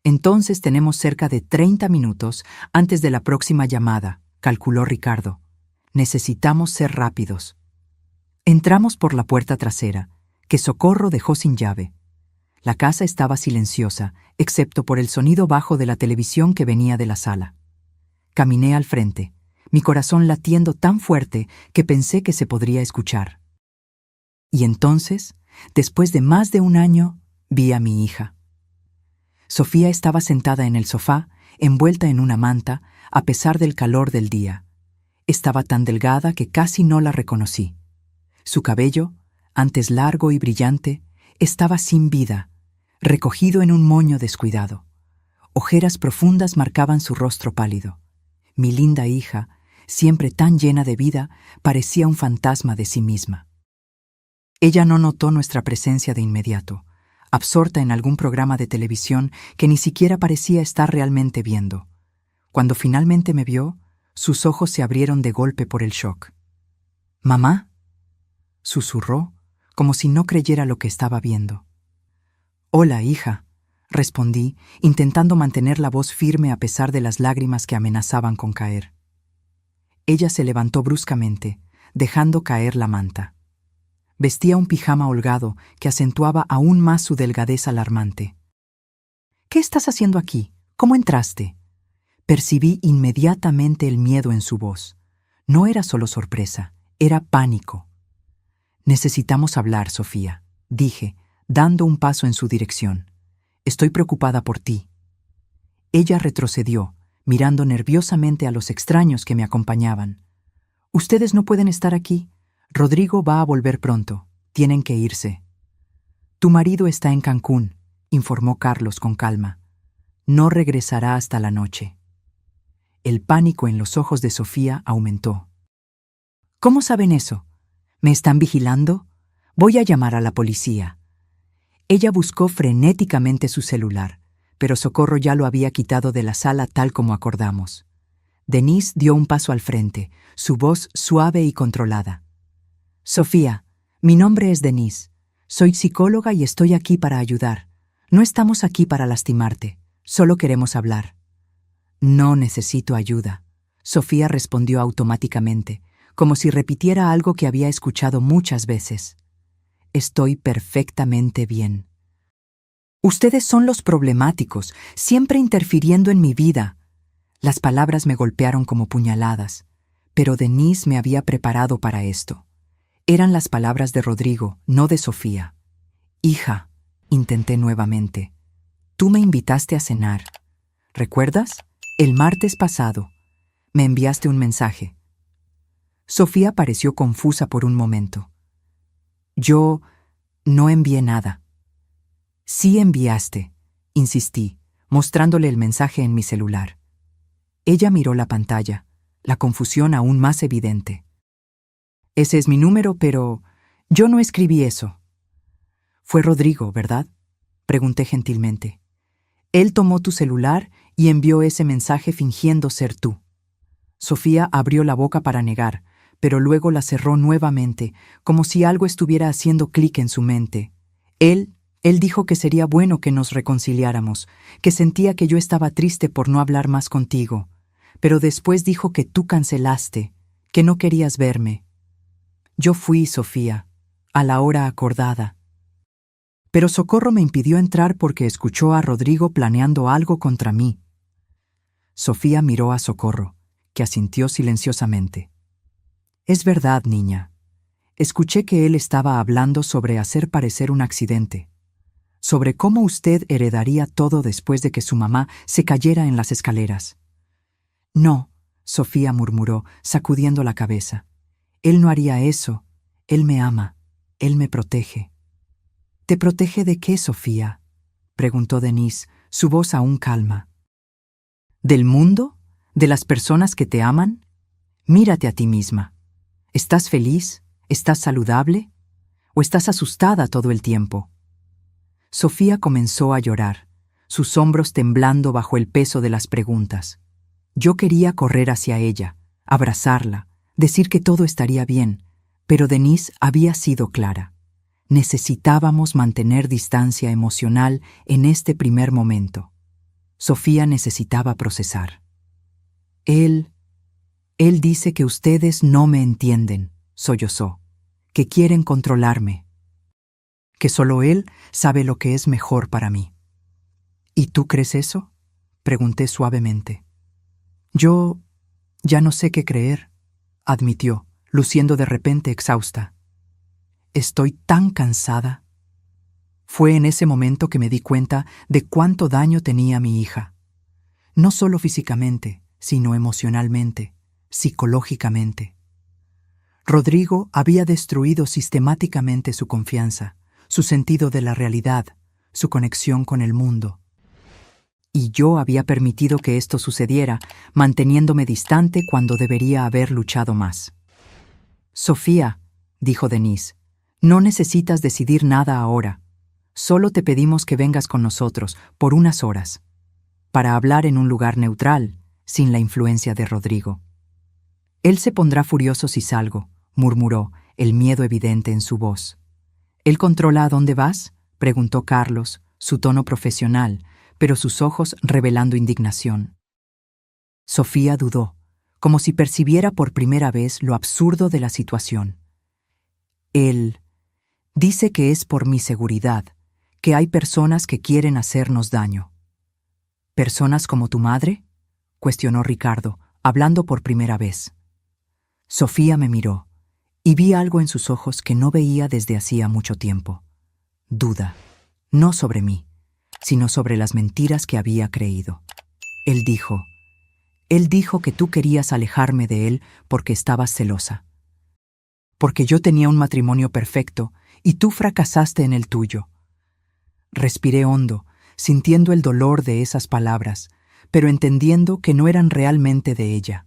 Entonces tenemos cerca de 30 minutos antes de la próxima llamada», calculó Ricardo. «Necesitamos ser rápidos». Entramos por la puerta trasera, que Socorro dejó sin llave. La casa estaba silenciosa, excepto por el sonido bajo de la televisión que venía de la sala. Caminé al frente, mi corazón latiendo tan fuerte que pensé que se podría escuchar. Y entonces, después de más de un año, vi a mi hija. Sofía estaba sentada en el sofá, envuelta en una manta, a pesar del calor del día. Estaba tan delgada que casi no la reconocí. Su cabello, antes largo y brillante, estaba sin vida, recogido en un moño descuidado. Ojeras profundas marcaban su rostro pálido. Mi linda hija, siempre tan llena de vida, parecía un fantasma de sí misma. Ella no notó nuestra presencia de inmediato, absorta en algún programa de televisión que ni siquiera parecía estar realmente viendo. Cuando finalmente me vio, sus ojos se abrieron de golpe por el shock. «¿Mamá?», susurró, como si no creyera lo que estaba viendo. «Hola, hija», respondí, intentando mantener la voz firme a pesar de las lágrimas que amenazaban con caer. Ella se levantó bruscamente, dejando caer la manta. Vestía un pijama holgado que acentuaba aún más su delgadez alarmante. «¿Qué estás haciendo aquí? ¿Cómo entraste?». Percibí inmediatamente el miedo en su voz. No era solo sorpresa, era pánico. «Necesitamos hablar, Sofía», dije, dando un paso en su dirección. «Estoy preocupada por ti». Ella retrocedió, mirando nerviosamente a los extraños que me acompañaban. «Ustedes no pueden estar aquí. Rodrigo va a volver pronto. Tienen que irse». «Tu marido está en Cancún», informó Carlos con calma. «No regresará hasta la noche». El pánico en los ojos de Sofía aumentó. «¿Cómo saben eso? ¿Me están vigilando? Voy a llamar a la policía». Ella buscó frenéticamente su celular, pero Socorro ya lo había quitado de la sala tal como acordamos. Denise dio un paso al frente, su voz suave y controlada. «Sofía, mi nombre es Denise. Soy psicóloga y estoy aquí para ayudar. No estamos aquí para lastimarte, solo queremos hablar». «No necesito ayuda», Sofía respondió automáticamente, como si repitiera algo que había escuchado muchas veces. «Estoy perfectamente bien». «Ustedes son los problemáticos, siempre interfiriendo en mi vida». Las palabras me golpearon como puñaladas, pero Denise me había preparado para esto. Eran las palabras de Rodrigo, no de Sofía. «Hija», intenté nuevamente, «tú me invitaste a cenar. ¿Recuerdas? El martes pasado. Me enviaste un mensaje». Sofía pareció confusa por un momento. «Yo no envié nada». «Sí enviaste», insistí, mostrándole el mensaje en mi celular. Ella miró la pantalla, la confusión aún más evidente. «Ese es mi número, pero yo no escribí eso». «Fue Rodrigo, ¿verdad?», pregunté gentilmente. «Él tomó tu celular y envió ese mensaje fingiendo ser tú». Sofía abrió la boca para negar, pero luego la cerró nuevamente, como si algo estuviera haciendo clic en su mente. Él dijo que sería bueno que nos reconciliáramos, que sentía que yo estaba triste por no hablar más contigo, pero después dijo que tú cancelaste, que no querías verme. Yo fui, Sofía, a la hora acordada. Pero Socorro me impidió entrar porque escuchó a Rodrigo planeando algo contra mí. Sofía miró a Socorro, que asintió silenciosamente. «Es verdad, niña. Escuché que él estaba hablando sobre hacer parecer un accidente. sobre cómo usted heredaría todo después de que su mamá se cayera en las escaleras. No, Sofía murmuró, sacudiendo la cabeza. Él no haría eso. Él me ama. Él me protege. ¿Te protege de qué, Sofía?, preguntó Denise, su voz aún calma. ¿Del mundo? ¿De las personas que te aman? Mírate a ti misma. ¿Estás feliz? ¿Estás saludable? ¿O estás asustada todo el tiempo? Sofía comenzó a llorar, sus hombros temblando bajo el peso de las preguntas. Yo quería correr hacia ella, abrazarla, decir que todo estaría bien, pero Denise había sido clara. Necesitábamos mantener distancia emocional en este primer momento. Sofía necesitaba procesar. Él dice que ustedes no me entienden, sollozó, que quieren controlarme, que solo él sabe lo que es mejor para mí. ¿Y tú crees eso?, pregunté suavemente. Yo ya no sé qué creer, admitió, luciendo de repente exhausta. Estoy tan cansada. Fue en ese momento que me di cuenta de cuánto daño tenía mi hija. No solo físicamente, sino emocionalmente, psicológicamente. Rodrigo había destruido sistemáticamente su confianza, su sentido de la realidad, su conexión con el mundo. Y yo había permitido que esto sucediera, manteniéndome distante cuando debería haber luchado más. Sofía, dijo Denise, no necesitas decidir nada ahora. Solo te pedimos que vengas con nosotros por unas horas, para hablar en un lugar neutral, sin la influencia de Rodrigo. Él se pondrá furioso si salgo, murmuró, el miedo evidente en su voz. ¿Él controla a dónde vas?, preguntó Carlos, su tono profesional, pero sus ojos revelando indignación. Sofía dudó, como si percibiera por primera vez lo absurdo de la situación. Él dice que es por mi seguridad, que hay personas que quieren hacernos daño. ¿Personas como tu madre?, cuestionó Ricardo, hablando por primera vez. Sofía me miró, y vi algo en sus ojos que no veía desde hacía mucho tiempo. Duda, no sobre mí, sino sobre las mentiras que había creído. Él dijo que tú querías alejarme de él porque estabas celosa. Porque yo tenía un matrimonio perfecto y tú fracasaste en el tuyo. Respiré hondo, sintiendo el dolor de esas palabras, pero entendiendo que no eran realmente de ella.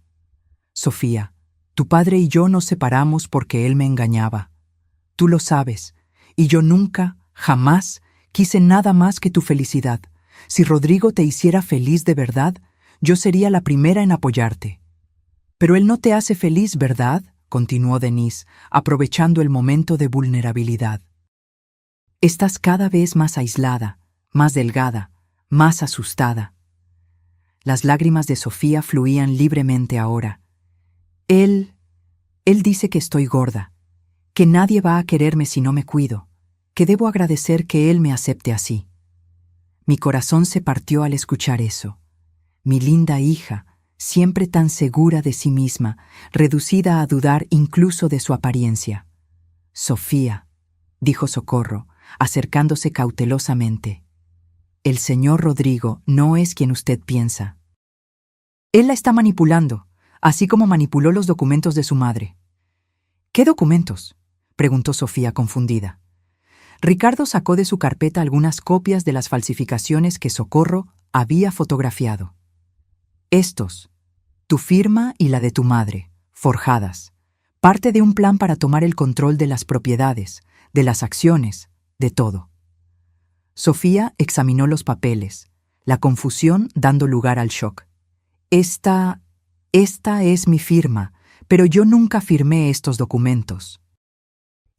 Sofía, tu padre y yo nos separamos porque él me engañaba. Tú lo sabes, y yo nunca, jamás, quise nada más que tu felicidad. Si Rodrigo te hiciera feliz de verdad, yo sería la primera en apoyarte. Pero él no te hace feliz, ¿verdad?, continuó Denise, aprovechando el momento de vulnerabilidad. Estás cada vez más aislada, más delgada, más asustada. Las lágrimas de Sofía fluían libremente ahora. Él dice que estoy gorda, que nadie va a quererme si no me cuido, que debo agradecer que él me acepte así. Mi corazón se partió al escuchar eso. Mi linda hija, siempre tan segura de sí misma, reducida a dudar incluso de su apariencia. Sofía, dijo Socorro, acercándose cautelosamente. El señor Rodrigo no es quien usted piensa. Él la está manipulando, así como manipuló los documentos de su madre. ¿Qué documentos?, preguntó Sofía confundida. Ricardo sacó de su carpeta algunas copias de las falsificaciones que Socorro había fotografiado. Estos, tu firma y la de tu madre, forjadas, parte de un plan para tomar el control de las propiedades, de las acciones, de todo. Sofía examinó los papeles, la confusión dando lugar al shock. Esta es mi firma, pero yo nunca firmé estos documentos.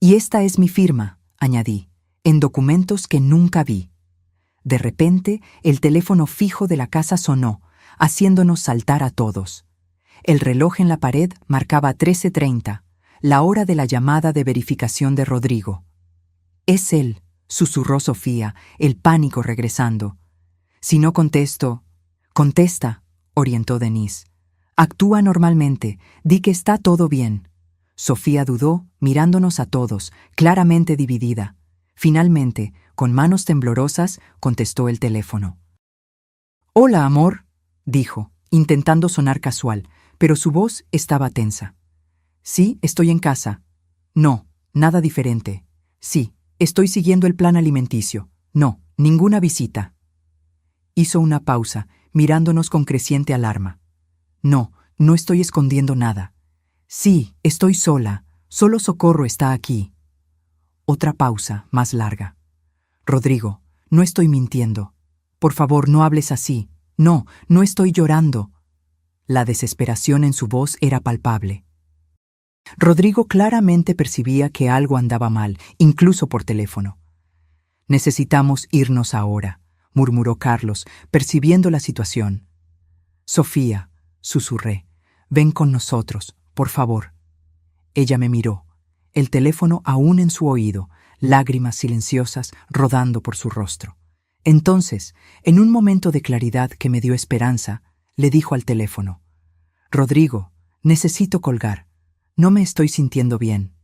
Y esta es mi firma, añadí, en documentos que nunca vi. De repente, el teléfono fijo de la casa sonó, haciéndonos saltar a todos. El reloj en la pared marcaba 13:30, la hora de la llamada de verificación de Rodrigo. Es él, susurró Sofía, el pánico regresando. Si no contesto, contesta, orientó Denise. Actúa normalmente, di que está todo bien. Sofía dudó, mirándonos a todos, claramente dividida. Finalmente, con manos temblorosas, contestó el teléfono. «Hola, amor», dijo, intentando sonar casual, pero su voz estaba tensa. «Sí, estoy en casa». «No, nada diferente». «Sí, estoy siguiendo el plan alimenticio». «No, ninguna visita». Hizo una pausa, mirándonos con creciente alarma. «No, no estoy escondiendo nada». «Sí, estoy sola. Solo Socorro está aquí». Otra pausa, más larga. «Rodrigo, no estoy mintiendo. Por favor, no hables así. No, no estoy llorando». La desesperación en su voz era palpable. Rodrigo claramente percibía que algo andaba mal, incluso por teléfono. «Necesitamos irnos ahora», murmuró Carlos, percibiendo la situación. «Sofía», susurré, «ven con nosotros, por favor». Ella me miró, el teléfono aún en su oído, lágrimas silenciosas rodando por su rostro. Entonces, en un momento de claridad que me dio esperanza, le dijo al teléfono: «Rodrigo, necesito colgar. No me estoy sintiendo bien».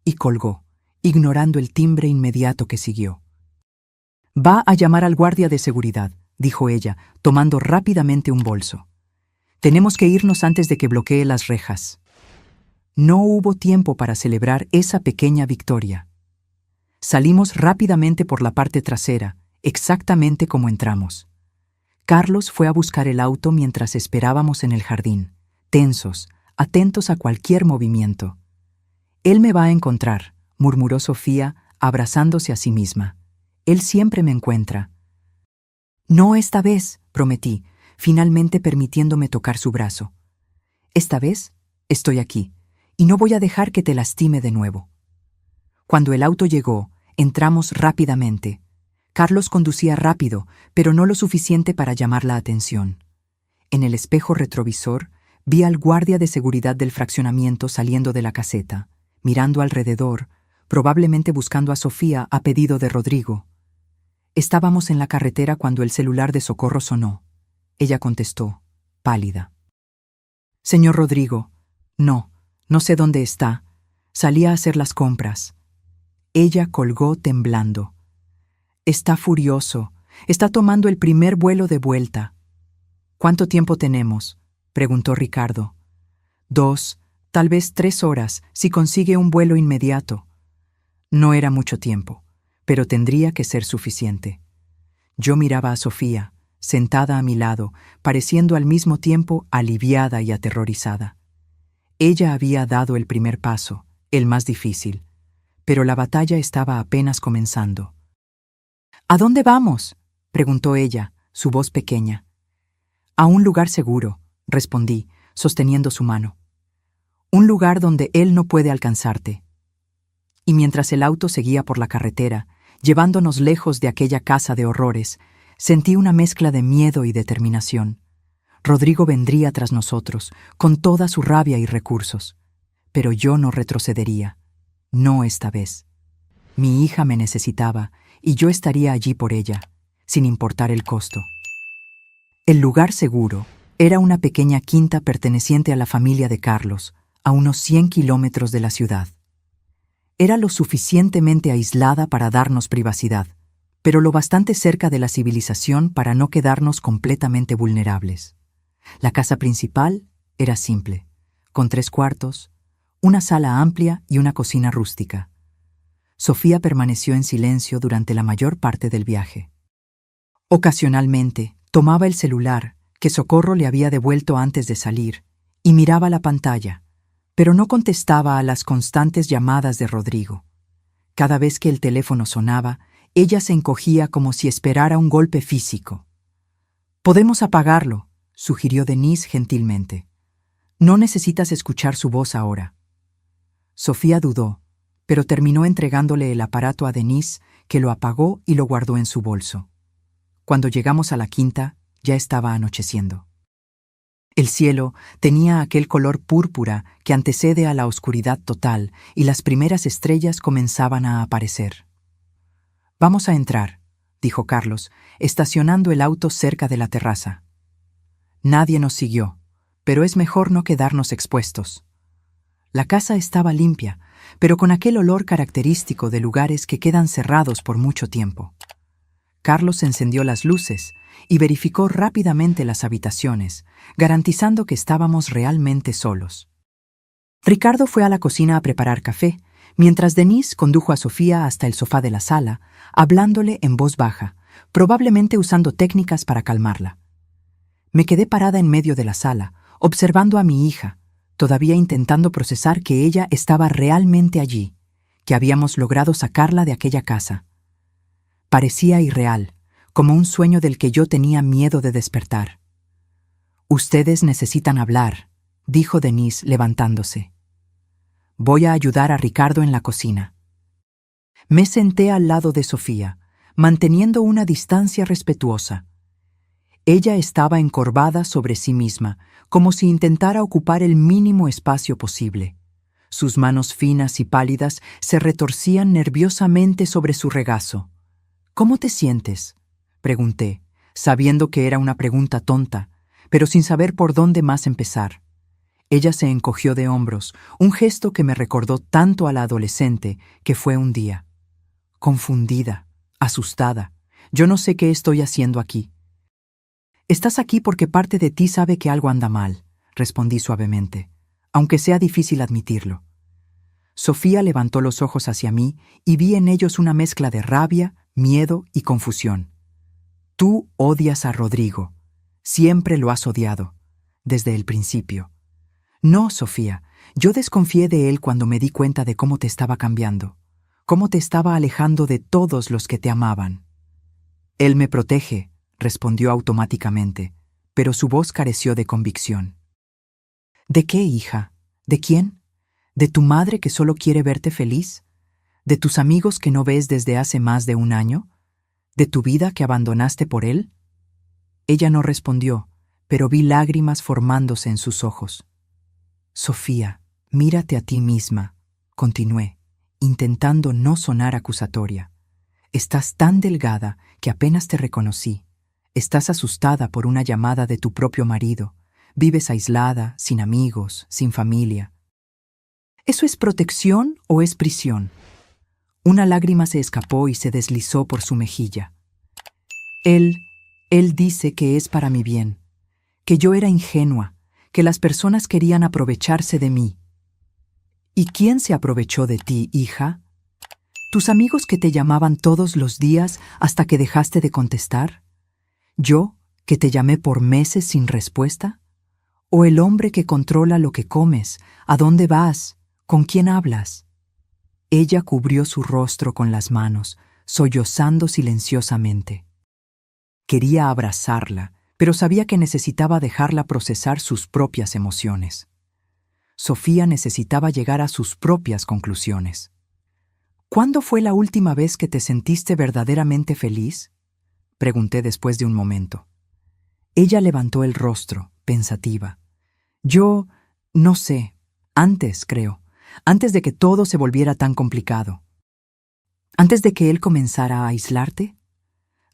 Y colgó, ignorando el timbre inmediato que siguió. «Va a llamar al guardia de seguridad», dijo ella, tomando rápidamente un bolso. «Tenemos que irnos antes de que bloquee las rejas». No hubo tiempo para celebrar esa pequeña victoria. Salimos rápidamente por la parte trasera, exactamente como entramos. Carlos fue a buscar el auto mientras esperábamos en el jardín, tensos, atentos a cualquier movimiento. «Él me va a encontrar», murmuró Sofía, abrazándose a sí misma. «Él siempre me encuentra». «No esta vez», prometí, finalmente permitiéndome tocar su brazo. «Esta vez estoy aquí, y no voy a dejar que te lastime de nuevo». Cuando el auto llegó, entramos rápidamente. Carlos conducía rápido, pero no lo suficiente para llamar la atención. En el espejo retrovisor, vi al guardia de seguridad del fraccionamiento saliendo de la caseta, mirando alrededor, probablemente buscando a Sofía a pedido de Rodrigo. Estábamos en la carretera cuando el celular de Socorro sonó. Ella contestó, pálida. «Señor Rodrigo, no sé dónde está. Salí a hacer las compras». Ella colgó temblando. «Está furioso. Está tomando el primer vuelo de vuelta». «¿Cuánto tiempo tenemos?», preguntó Ricardo. 2, tal vez 3 horas, si consigue un vuelo inmediato». No era mucho tiempo, pero tendría que ser suficiente. Yo miraba a Sofía, sentada a mi lado, pareciendo al mismo tiempo aliviada y aterrorizada. Ella había dado el primer paso, el más difícil, pero la batalla estaba apenas comenzando. «¿A dónde vamos?», preguntó ella, su voz pequeña. «A un lugar seguro», respondí, sosteniendo su mano. «Un lugar donde él no puede alcanzarte». Y mientras el auto seguía por la carretera, llevándonos lejos de aquella casa de horrores, sentí una mezcla de miedo y determinación. Rodrigo vendría tras nosotros, con toda su rabia y recursos. Pero yo no retrocedería. No esta vez. Mi hija me necesitaba, y yo estaría allí por ella, sin importar el costo. El lugar seguro era una pequeña quinta perteneciente a la familia de Carlos, a unos 100 kilómetros de la ciudad. Era lo suficientemente aislada para darnos privacidad, pero lo bastante cerca de la civilización para no quedarnos completamente vulnerables. La casa principal era simple, con 3 cuartos, una sala amplia y una cocina rústica. Sofía permaneció en silencio durante la mayor parte del viaje. Ocasionalmente, tomaba el celular, que Socorro le había devuelto antes de salir, y miraba la pantalla, pero no contestaba a las constantes llamadas de Rodrigo. Cada vez que el teléfono sonaba, ella se encogía como si esperara un golpe físico. «Podemos apagarlo», sugirió Denise gentilmente. «No necesitas escuchar su voz ahora». Sofía dudó, pero terminó entregándole el aparato a Denise, que lo apagó y lo guardó en su bolso. Cuando llegamos a la quinta, ya estaba anocheciendo. El cielo tenía aquel color púrpura que antecede a la oscuridad total y las primeras estrellas comenzaban a aparecer. «Vamos a entrar», dijo Carlos, estacionando el auto cerca de la terraza. Nadie nos siguió, pero es mejor no quedarnos expuestos. La casa estaba limpia, pero con aquel olor característico de lugares que quedan cerrados por mucho tiempo. Carlos encendió las luces y verificó rápidamente las habitaciones, garantizando que estábamos realmente solos. Ricardo fue a la cocina a preparar café, mientras Denise condujo a Sofía hasta el sofá de la sala, hablándole en voz baja, probablemente usando técnicas para calmarla. Me quedé parada en medio de la sala, observando a mi hija, todavía intentando procesar que ella estaba realmente allí, que habíamos logrado sacarla de aquella casa. Parecía irreal, como un sueño del que yo tenía miedo de despertar. «Ustedes necesitan hablar», dijo Denise levantándose. «Voy a ayudar a Ricardo en la cocina». Me senté al lado de Sofía, manteniendo una distancia respetuosa. Ella estaba encorvada sobre sí misma, como si intentara ocupar el mínimo espacio posible. Sus manos finas y pálidas se retorcían nerviosamente sobre su regazo. «¿Cómo te sientes?», pregunté, sabiendo que era una pregunta tonta, pero sin saber por dónde más empezar. Ella se encogió de hombros, un gesto que me recordó tanto a la adolescente que fue un día. Confundida, asustada. «Yo no sé qué estoy haciendo aquí». «Estás aquí porque parte de ti sabe que algo anda mal», respondí suavemente, aunque sea difícil admitirlo. Sofía levantó los ojos hacia mí y vi en ellos una mezcla de rabia, miedo y confusión. «Tú odias a Rodrigo. Siempre lo has odiado. Desde el principio». «No, Sofía, yo desconfié de él cuando me di cuenta de cómo te estaba cambiando, cómo te estaba alejando de todos los que te amaban». «Él me protege», respondió automáticamente, pero su voz careció de convicción. «¿De qué, hija? ¿De quién? ¿De tu madre que solo quiere verte feliz? ¿De tus amigos que no ves desde hace más de un año? ¿De tu vida que abandonaste por él?». Ella no respondió, pero vi lágrimas formándose en sus ojos. «Sofía, mírate a ti misma», continué, intentando no sonar acusatoria. «Estás tan delgada que apenas te reconocí. Estás asustada por una llamada de tu propio marido. Vives aislada, sin amigos, sin familia. ¿Eso es protección o es prisión?». Una lágrima se escapó y se deslizó por su mejilla. Él dice que es para mi bien, que yo era ingenua, que las personas querían aprovecharse de mí». «¿Y quién se aprovechó de ti, hija? ¿Tus amigos que te llamaban todos los días hasta que dejaste de contestar? ¿Yo, que te llamé por meses sin respuesta? ¿O el hombre que controla lo que comes, a dónde vas, con quién hablas?». Ella cubrió su rostro con las manos, sollozando silenciosamente. Quería abrazarla, pero sabía que necesitaba dejarla procesar sus propias emociones. Sofía necesitaba llegar a sus propias conclusiones. «¿Cuándo fue la última vez que te sentiste verdaderamente feliz?», pregunté después de un momento. Ella levantó el rostro, pensativa. «Yo, no sé, antes, creo, antes de que todo se volviera tan complicado. Antes de que él comenzara a aislarte,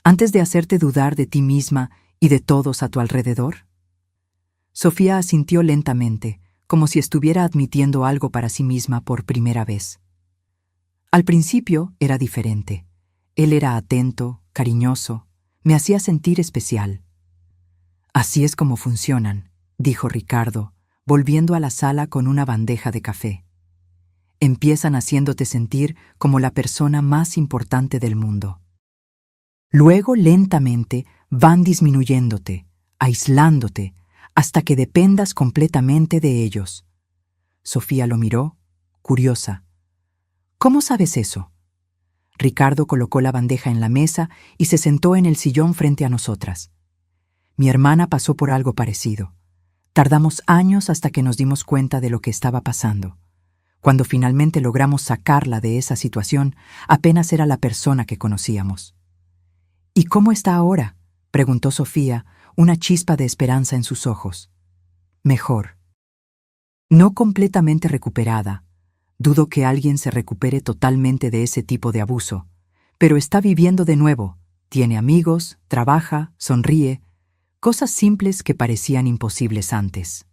antes de hacerte dudar de ti misma y de todos a tu alrededor». Sofía asintió lentamente, como si estuviera admitiendo algo para sí misma por primera vez. Al principio era diferente. Él era atento, cariñoso, me hacía sentir especial. «Así es como funcionan», dijo Ricardo, volviendo a la sala con una bandeja de café. «Empiezan haciéndote sentir como la persona más importante del mundo. Luego, lentamente, van disminuyéndote, aislándote, hasta que dependas completamente de ellos». Sofía lo miró, curiosa. «¿Cómo sabes eso?». Ricardo colocó la bandeja en la mesa y se sentó en el sillón frente a nosotras. «Mi hermana pasó por algo parecido. Tardamos años hasta que nos dimos cuenta de lo que estaba pasando. Cuando finalmente logramos sacarla de esa situación, apenas era la persona que conocíamos». «¿Y cómo está ahora?», preguntó Sofía, una chispa de esperanza en sus ojos. «Mejor. No completamente recuperada. Dudo que alguien se recupere totalmente de ese tipo de abuso, pero está viviendo de nuevo. Tiene amigos, trabaja, sonríe, cosas simples que parecían imposibles antes».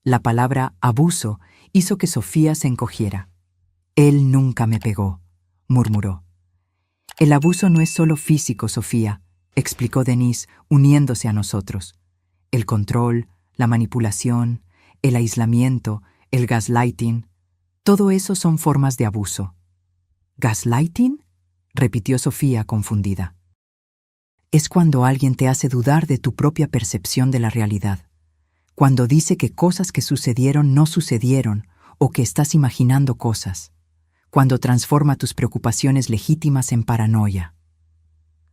La palabra abuso hizo que Sofía se encogiera. Él nunca me pegó, murmuró. El abuso no es solo físico, Sofía, explicó Denise, uniéndose a nosotros. El control, la manipulación, el aislamiento, el gaslighting, todo eso son formas de abuso. ¿Gaslighting?, repitió Sofía confundida. Es cuando alguien te hace dudar de tu propia percepción de la realidad. Cuando dice que cosas que sucedieron no sucedieron o que estás imaginando cosas. Cuando transforma tus preocupaciones legítimas en paranoia.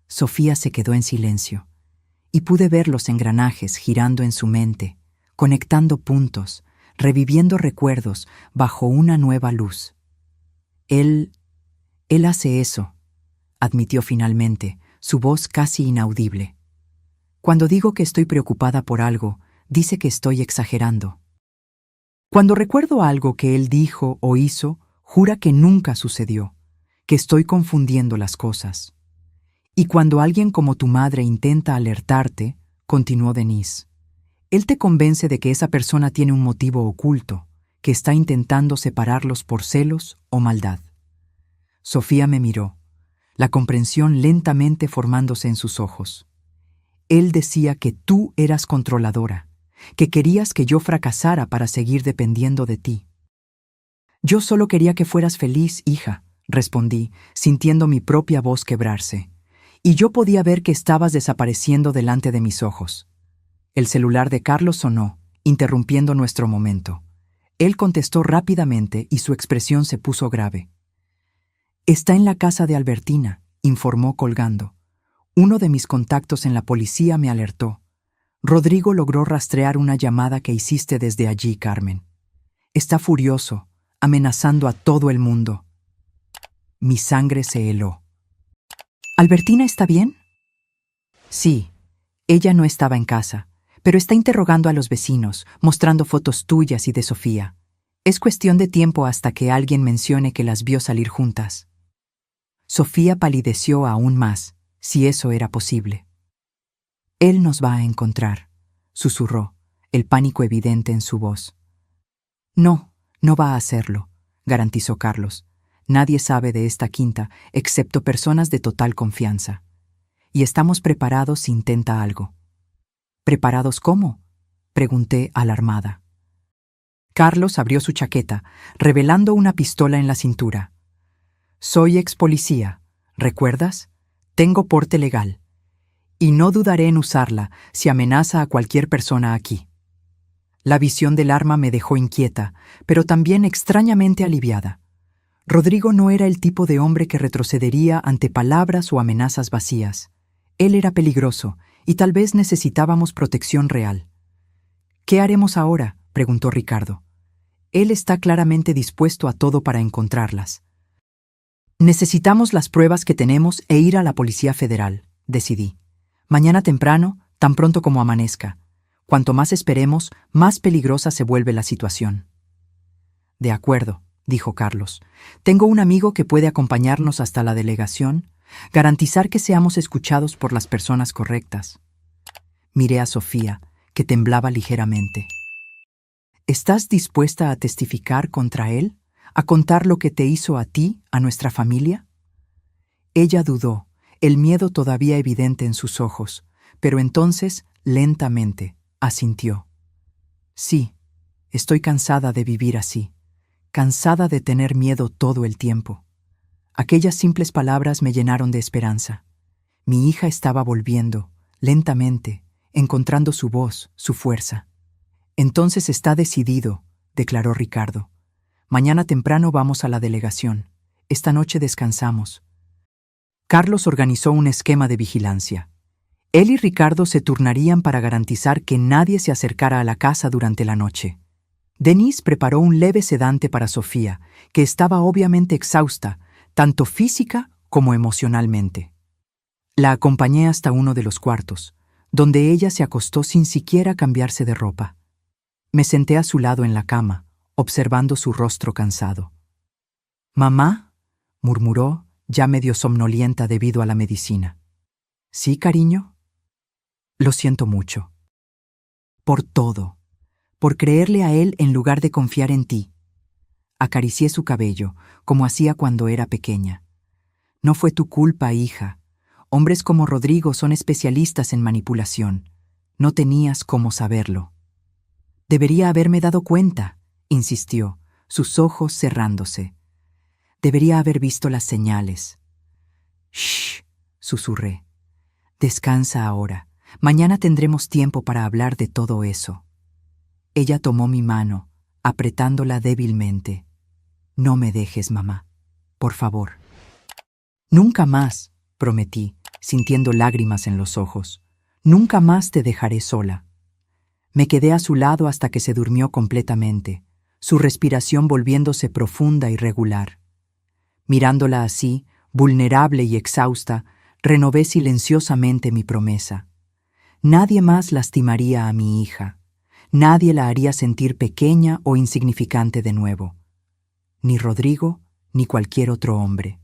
Sofía se quedó en silencio y pude ver los engranajes girando en su mente, conectando puntos, reviviendo recuerdos bajo una nueva luz. Él hace eso, admitió finalmente, su voz casi inaudible. Cuando digo que estoy preocupada por algo, dice que estoy exagerando. Cuando recuerdo algo que él dijo o hizo, jura que nunca sucedió, que estoy confundiendo las cosas. Y cuando alguien como tu madre intenta alertarte, continuó Denise, él te convence de que esa persona tiene un motivo oculto, que está intentando separarlos por celos o maldad. Sofía me miró, la comprensión lentamente formándose en sus ojos. Él decía que tú eras controladora, que querías que yo fracasara para seguir dependiendo de ti. Yo solo quería que fueras feliz, hija, respondí, sintiendo mi propia voz quebrarse. Y yo podía ver que estabas desapareciendo delante de mis ojos. El celular de Carlos sonó, interrumpiendo nuestro momento. Él contestó rápidamente y su expresión se puso grave. Está en la casa de Albertina, informó colgando. Uno de mis contactos en la policía me alertó. Rodrigo logró rastrear una llamada que hiciste desde allí, Carmen. Está furioso, amenazando a todo el mundo. Mi sangre se heló. ¿Albertina está bien? Sí, ella no estaba en casa, pero está interrogando a los vecinos, mostrando fotos tuyas y de Sofía. Es cuestión de tiempo hasta que alguien mencione que las vio salir juntas. Sofía palideció aún más, si eso era posible. Él nos va a encontrar, susurró, el pánico evidente en su voz. No, no va a hacerlo, garantizó Carlos. Nadie sabe de esta quinta, excepto personas de total confianza. Y estamos preparados si intenta algo. ¿Preparados cómo?, pregunté alarmada. Carlos abrió su chaqueta, revelando una pistola en la cintura. Soy ex policía, ¿recuerdas? Tengo porte legal. Y no dudaré en usarla si amenaza a cualquier persona aquí. La visión del arma me dejó inquieta, pero también extrañamente aliviada. Rodrigo no era el tipo de hombre que retrocedería ante palabras o amenazas vacías. Él era peligroso, y tal vez necesitábamos protección real. ¿Qué haremos ahora?, preguntó Ricardo. Él está claramente dispuesto a todo para encontrarlas. Necesitamos las pruebas que tenemos e ir a la Policía Federal, decidí. Mañana temprano, tan pronto como amanezca. Cuanto más esperemos, más peligrosa se vuelve la situación. De acuerdo, dijo Carlos. Tengo un amigo que puede acompañarnos hasta la delegación, garantizar que seamos escuchados por las personas correctas. Miré a Sofía, que temblaba ligeramente. ¿Estás dispuesta a testificar contra él? ¿A contar lo que te hizo a ti, a nuestra familia? Ella dudó, el miedo todavía evidente en sus ojos, pero entonces, lentamente, asintió. Sí, estoy cansada de vivir así, cansada de tener miedo todo el tiempo. Aquellas simples palabras me llenaron de esperanza. Mi hija estaba volviendo, lentamente, encontrando su voz, su fuerza. Entonces está decidido, declaró Ricardo. Mañana temprano vamos a la delegación. Esta noche descansamos. Carlos organizó un esquema de vigilancia. Él y Ricardo se turnarían para garantizar que nadie se acercara a la casa durante la noche. Denise preparó un leve sedante para Sofía, que estaba obviamente exhausta, tanto física como emocionalmente. La acompañé hasta uno de los cuartos, donde ella se acostó sin siquiera cambiarse de ropa. Me senté a su lado en la cama, observando su rostro cansado. «¿Mamá?», murmuró, ya medio somnolienta debido a la medicina. «¿Sí, cariño?» «Lo siento mucho. Por todo. Por creerle a él en lugar de confiar en ti. Acaricié su cabello, como hacía cuando era pequeña. No fue tu culpa, hija. Hombres como Rodrigo son especialistas en manipulación. No tenías cómo saberlo. Debería haberme dado cuenta, insistió, sus ojos cerrándose. Debería haber visto las señales. Shh, susurré. Descansa ahora. Mañana tendremos tiempo para hablar de todo eso. Ella tomó mi mano, apretándola débilmente. No me dejes, mamá. Por favor. Nunca más, prometí, sintiendo lágrimas en los ojos. Nunca más te dejaré sola. Me quedé a su lado hasta que se durmió completamente, su respiración volviéndose profunda y regular. Mirándola así, vulnerable y exhausta, renové silenciosamente mi promesa. Nadie más lastimaría a mi hija. Nadie la haría sentir pequeña o insignificante de nuevo. Ni Rodrigo, ni cualquier otro hombre.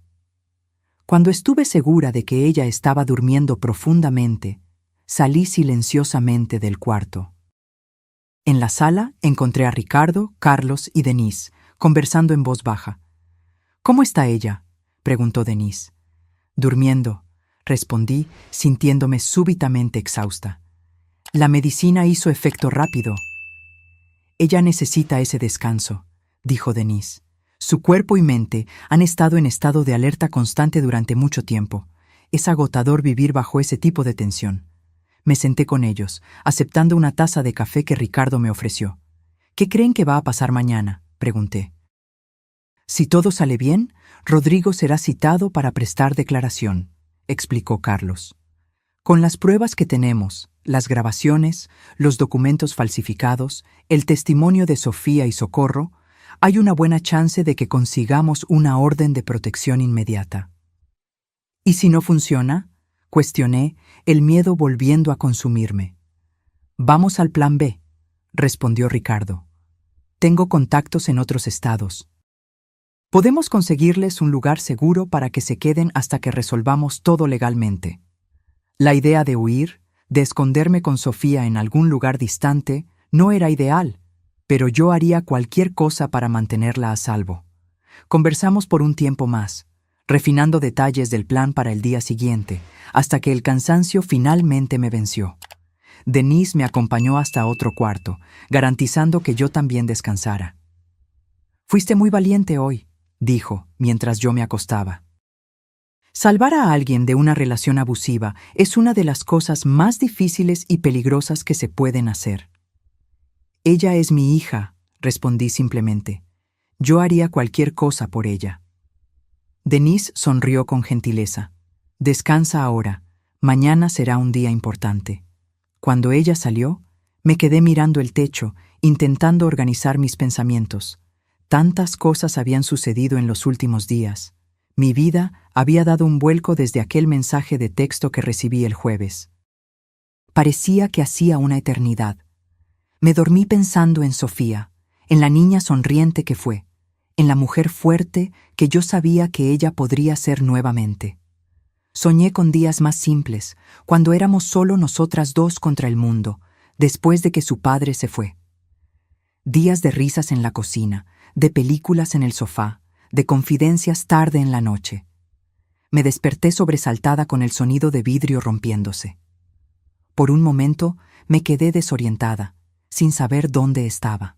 Cuando estuve segura de que ella estaba durmiendo profundamente, salí silenciosamente del cuarto. En la sala encontré a Ricardo, Carlos y Denise, conversando en voz baja. «¿Cómo está ella?», preguntó Denise. «Durmiendo», respondí, sintiéndome súbitamente exhausta. «La medicina hizo efecto rápido». «Ella necesita ese descanso», dijo Denise. «Su cuerpo y mente han estado en estado de alerta constante durante mucho tiempo. Es agotador vivir bajo ese tipo de tensión». Me senté con ellos, aceptando una taza de café que Ricardo me ofreció. «¿Qué creen que va a pasar mañana?», pregunté. «Si todo sale bien, Rodrigo será citado para prestar declaración», explicó Carlos. «Con las pruebas que tenemos, las grabaciones, los documentos falsificados, el testimonio de Sofía y Socorro, hay una buena chance de que consigamos una orden de protección inmediata». «¿Y si no funciona?», cuestioné, el miedo volviendo a consumirme. «Vamos al plan B», respondió Ricardo. «Tengo contactos en otros estados. Podemos conseguirles un lugar seguro para que se queden hasta que resolvamos todo legalmente». La idea de huir, de esconderme con Sofía en algún lugar distante, no era ideal, pero yo haría cualquier cosa para mantenerla a salvo. Conversamos por un tiempo más, refinando detalles del plan para el día siguiente, hasta que el cansancio finalmente me venció. Denise me acompañó hasta otro cuarto, garantizando que yo también descansara. «Fuiste muy valiente hoy», dijo, mientras yo me acostaba. Salvar a alguien de una relación abusiva es una de las cosas más difíciles y peligrosas que se pueden hacer. «Ella es mi hija», respondí simplemente. «Yo haría cualquier cosa por ella». Denise sonrió con gentileza. «Descansa ahora. Mañana será un día importante». Cuando ella salió, me quedé mirando el techo, intentando organizar mis pensamientos. Tantas cosas habían sucedido en los últimos días. Mi vida había dado un vuelco desde aquel mensaje de texto que recibí el jueves. Parecía que hacía una eternidad. Me dormí pensando en Sofía, en la niña sonriente que fue, en la mujer fuerte que yo sabía que ella podría ser nuevamente. Soñé con días más simples, cuando éramos solo nosotras dos contra el mundo, después de que su padre se fue. Días de risas en la cocina, de películas en el sofá, de confidencias tarde en la noche. Me desperté sobresaltada con el sonido de vidrio rompiéndose. Por un momento me quedé desorientada, sin saber dónde estaba.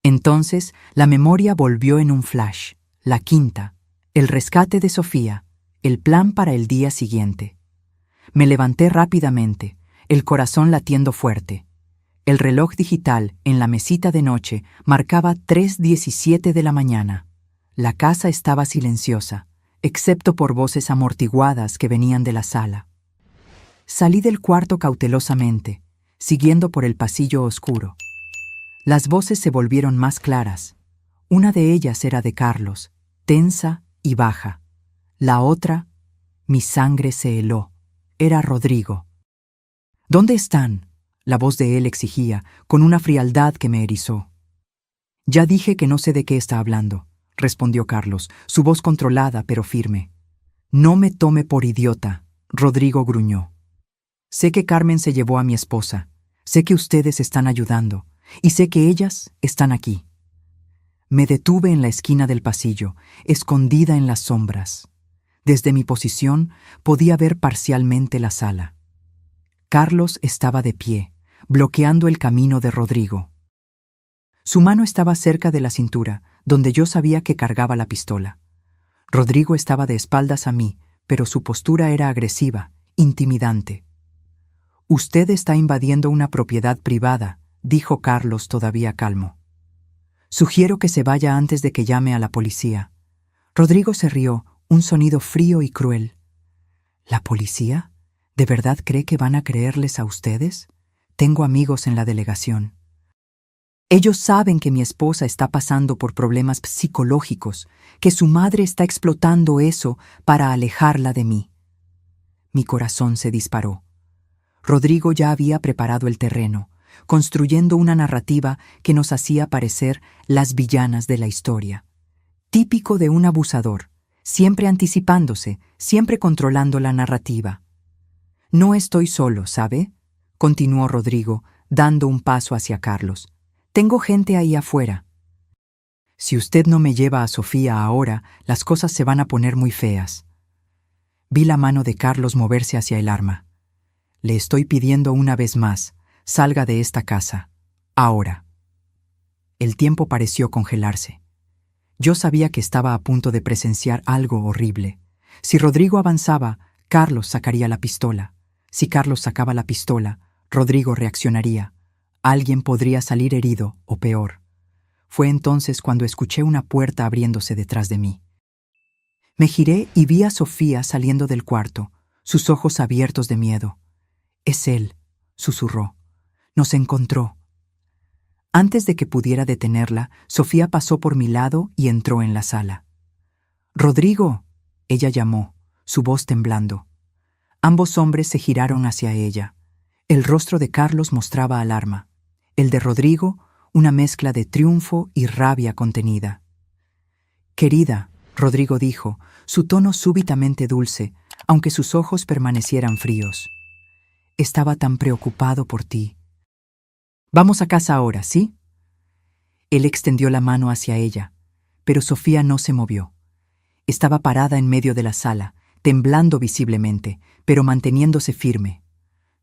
Entonces la memoria volvió en un flash, la quinta, el rescate de Sofía, el plan para el día siguiente. Me levanté rápidamente, el corazón latiendo fuerte. El reloj digital en la mesita de noche marcaba 3:17 de la mañana. La casa estaba silenciosa, excepto por voces amortiguadas que venían de la sala. Salí del cuarto cautelosamente, siguiendo por el pasillo oscuro. Las voces se volvieron más claras. Una de ellas era de Carlos, tensa y baja. La otra, mi sangre se heló, era Rodrigo. «¿Dónde están?», la voz de él exigía, con una frialdad que me erizó. «Ya dije que no sé de qué está hablando», respondió Carlos, su voz controlada pero firme. «No me tome por idiota», Rodrigo gruñó. «Sé que Carmen se llevó a mi esposa, sé que ustedes están ayudando, y sé que ellas están aquí». Me detuve en la esquina del pasillo, escondida en las sombras. Desde mi posición podía ver parcialmente la sala. Carlos estaba de pie, bloqueando el camino de Rodrigo. Su mano estaba cerca de la cintura, donde yo sabía que cargaba la pistola. Rodrigo estaba de espaldas a mí, pero su postura era agresiva, intimidante. «Usted está invadiendo una propiedad privada», dijo Carlos todavía calmo. «Sugiero que se vaya antes de que llame a la policía». Rodrigo se rió, un sonido frío y cruel. «¿La policía? ¿De verdad cree que van a creerles a ustedes? Tengo amigos en la delegación. Ellos saben que mi esposa está pasando por problemas psicológicos, que su madre está explotando eso para alejarla de mí». Mi corazón se disparó. Rodrigo ya había preparado el terreno, construyendo una narrativa que nos hacía parecer las villanas de la historia. Típico de un abusador, siempre anticipándose, siempre controlando la narrativa. «No estoy solo, ¿sabe?», continuó Rodrigo, dando un paso hacia Carlos. «Tengo gente ahí afuera. Si usted no me lleva a Sofía ahora, las cosas se van a poner muy feas». Vi la mano de Carlos moverse hacia el arma. «Le estoy pidiendo una vez más, salga de esta casa. Ahora». El tiempo pareció congelarse. Yo sabía que estaba a punto de presenciar algo horrible. Si Rodrigo avanzaba, Carlos sacaría la pistola. Si Carlos sacaba la pistola, Rodrigo reaccionaría. Alguien podría salir herido o peor. Fue entonces cuando escuché una puerta abriéndose detrás de mí. Me giré y vi a Sofía saliendo del cuarto, sus ojos abiertos de miedo. «Es él», susurró. «Nos encontró». Antes de que pudiera detenerla, Sofía pasó por mi lado y entró en la sala. «Rodrigo», ella llamó, su voz temblando. Ambos hombres se giraron hacia ella. El rostro de Carlos mostraba alarma. El de Rodrigo, una mezcla de triunfo y rabia contenida. «Querida», Rodrigo dijo, su tono súbitamente dulce, aunque sus ojos permanecieran fríos. «Estaba tan preocupado por ti. Vamos a casa ahora, ¿sí?» Él extendió la mano hacia ella, pero Sofía no se movió. Estaba parada en medio de la sala, temblando visiblemente, pero manteniéndose firme.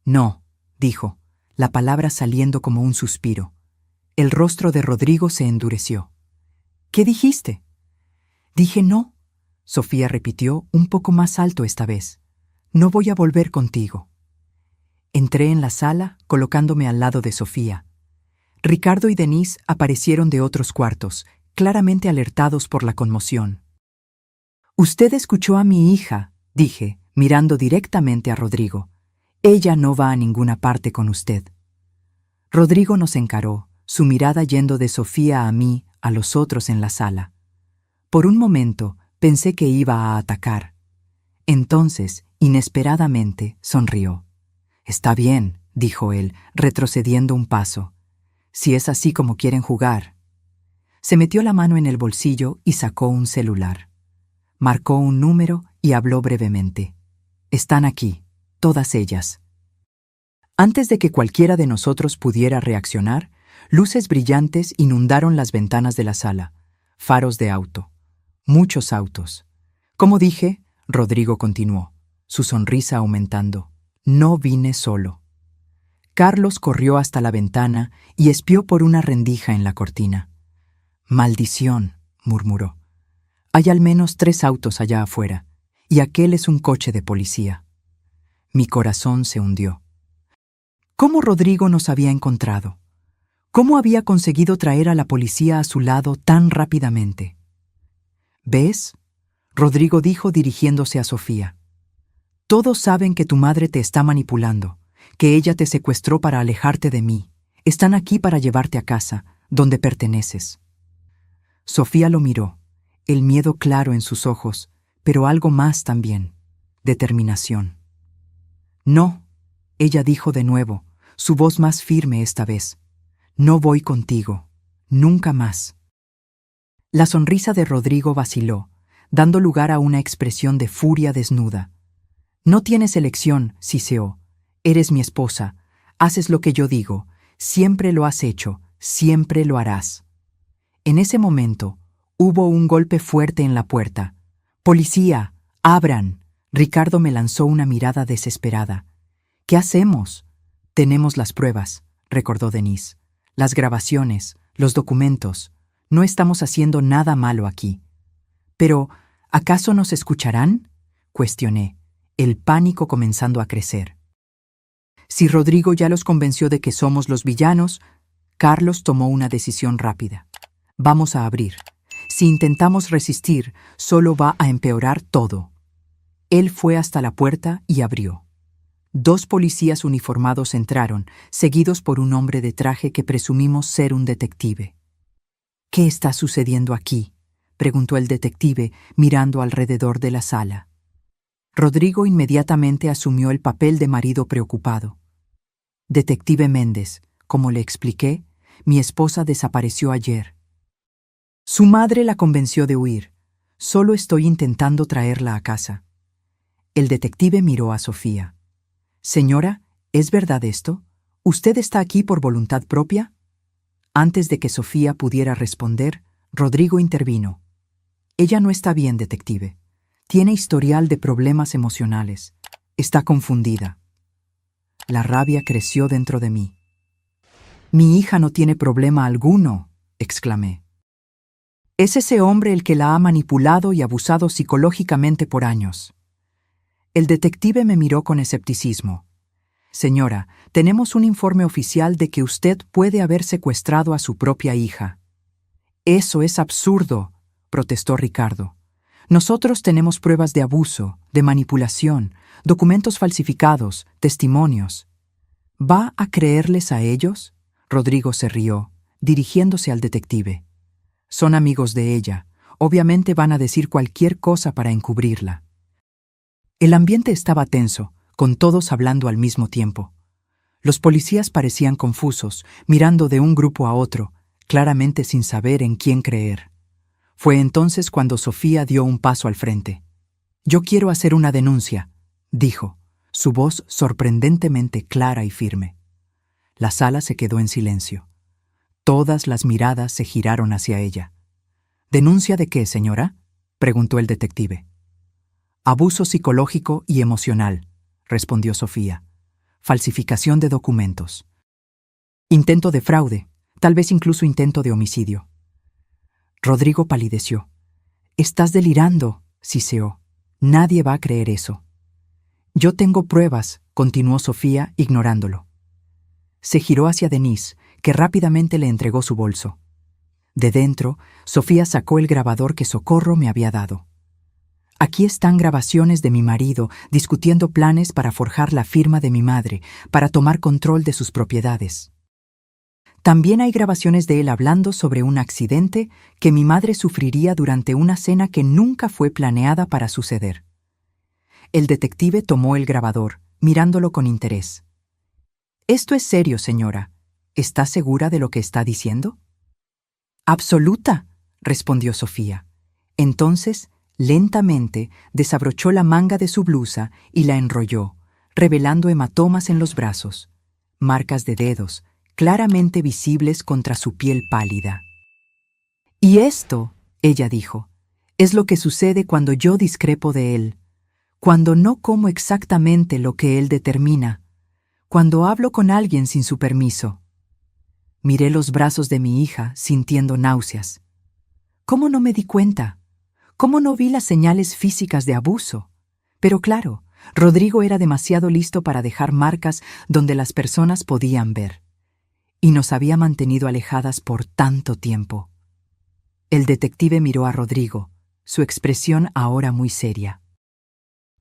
«No», dijo, la palabra saliendo como un suspiro. El rostro de Rodrigo se endureció. «¿Qué dijiste?» «Dije no», Sofía repitió un poco más alto esta vez. «No voy a volver contigo». Entré en la sala, colocándome al lado de Sofía. Ricardo y Denise aparecieron de otros cuartos, claramente alertados por la conmoción. «Usted escuchó a mi hija», dije, mirando directamente a Rodrigo. «Ella no va a ninguna parte con usted». Rodrigo nos encaró, su mirada yendo de Sofía a mí, a los otros en la sala. Por un momento pensé que iba a atacar. Entonces, inesperadamente, sonrió. «Está bien», dijo él, retrocediendo un paso. «Si es así como quieren jugar». Se metió la mano en el bolsillo y sacó un celular. Marcó un número y habló brevemente. «Están aquí, todas ellas». Antes de que cualquiera de nosotros pudiera reaccionar, luces brillantes inundaron las ventanas de la sala. Faros de auto. Muchos autos. Como dije, Rodrigo continuó, su sonrisa aumentando. «No vine solo». Carlos corrió hasta la ventana y espió por una rendija en la cortina. «Maldición», murmuró. «Hay al menos 3 autos allá afuera, y aquel es un coche de policía». Mi corazón se hundió. ¿Cómo Rodrigo nos había encontrado? ¿Cómo había conseguido traer a la policía a su lado tan rápidamente? «¿Ves?», Rodrigo dijo dirigiéndose a Sofía. «Todos saben que tu madre te está manipulando, que ella te secuestró para alejarte de mí. Están aquí para llevarte a casa, donde perteneces». Sofía lo miró, el miedo claro en sus ojos, pero algo más también, determinación. «No», ella dijo de nuevo, su voz más firme esta vez. «No voy contigo, nunca más». La sonrisa de Rodrigo vaciló, dando lugar a una expresión de furia desnuda. «No tienes elección, Siseo. Eres mi esposa. Haces lo que yo digo. Siempre lo has hecho. Siempre lo harás». En ese momento, hubo un golpe fuerte en la puerta. «¡Policía! ¡Abran!». Ricardo me lanzó una mirada desesperada. «¿Qué hacemos?» «Tenemos las pruebas», recordó Denise. «Las grabaciones, los documentos. No estamos haciendo nada malo aquí». «Pero, ¿acaso nos escucharán?», cuestioné, el pánico comenzando a crecer. Si Rodrigo ya los convenció de que somos los villanos, Carlos tomó una decisión rápida. «Vamos a abrir. Si intentamos resistir, solo va a empeorar todo». Él fue hasta la puerta y abrió. 2 policías uniformados entraron, seguidos por un hombre de traje que presumimos ser un detective. «¿Qué está sucediendo aquí?», preguntó el detective, mirando alrededor de la sala. Rodrigo inmediatamente asumió el papel de marido preocupado. «Detective Méndez, como le expliqué, mi esposa desapareció ayer. Su madre la convenció de huir. Solo estoy intentando traerla a casa». El detective miró a Sofía. «Señora, ¿es verdad esto? ¿Usted está aquí por voluntad propia?». Antes de que Sofía pudiera responder, Rodrigo intervino. «Ella no está bien, detective. Tiene historial de problemas emocionales. Está confundida». La rabia creció dentro de mí. «Mi hija no tiene problema alguno», exclamé. «Es ese hombre el que la ha manipulado y abusado psicológicamente por años». El detective me miró con escepticismo. «Señora, tenemos un informe oficial de que usted puede haber secuestrado a su propia hija». «Eso es absurdo», protestó Ricardo. «Nosotros tenemos pruebas de abuso, de manipulación, documentos falsificados, testimonios». «¿Va a creerles a ellos?». Rodrigo se rió, dirigiéndose al detective. «Son amigos de ella. Obviamente van a decir cualquier cosa para encubrirla». El ambiente estaba tenso, con todos hablando al mismo tiempo. Los policías parecían confusos, mirando de un grupo a otro, claramente sin saber en quién creer. Fue entonces cuando Sofía dio un paso al frente. «Yo quiero hacer una denuncia», dijo, su voz sorprendentemente clara y firme. La sala se quedó en silencio. Todas las miradas se giraron hacia ella. «¿Denuncia de qué, señora?», preguntó el detective. «Abuso psicológico y emocional», respondió Sofía. «Falsificación de documentos. Intento de fraude, tal vez incluso intento de homicidio». Rodrigo palideció. «Estás delirando», siseó. «Nadie va a creer eso». «Yo tengo pruebas», continuó Sofía, ignorándolo. Se giró hacia Denise, que rápidamente le entregó su bolso. De dentro, Sofía sacó el grabador que Socorro me había dado. «Aquí están grabaciones de mi marido discutiendo planes para forjar la firma de mi madre, para tomar control de sus propiedades. También hay grabaciones de él hablando sobre un accidente que mi madre sufriría durante una cena que nunca fue planeada para suceder». El detective tomó el grabador, mirándolo con interés. «Esto es serio, señora. ¿Está segura de lo que está diciendo?». «Absoluta», respondió Sofía. Entonces, lentamente, desabrochó la manga de su blusa y la enrolló, revelando hematomas en los brazos, marcas de dedos, claramente visibles contra su piel pálida. «Y esto», ella dijo, «es lo que sucede cuando yo discrepo de él, cuando no como exactamente lo que él determina, cuando hablo con alguien sin su permiso». Miré los brazos de mi hija, sintiendo náuseas. ¿Cómo no me di cuenta? ¿Cómo no vi las señales físicas de abuso? Pero claro, Rodrigo era demasiado listo para dejar marcas donde las personas podían ver. Y nos había mantenido alejadas por tanto tiempo. El detective miró a Rodrigo, su expresión ahora muy seria.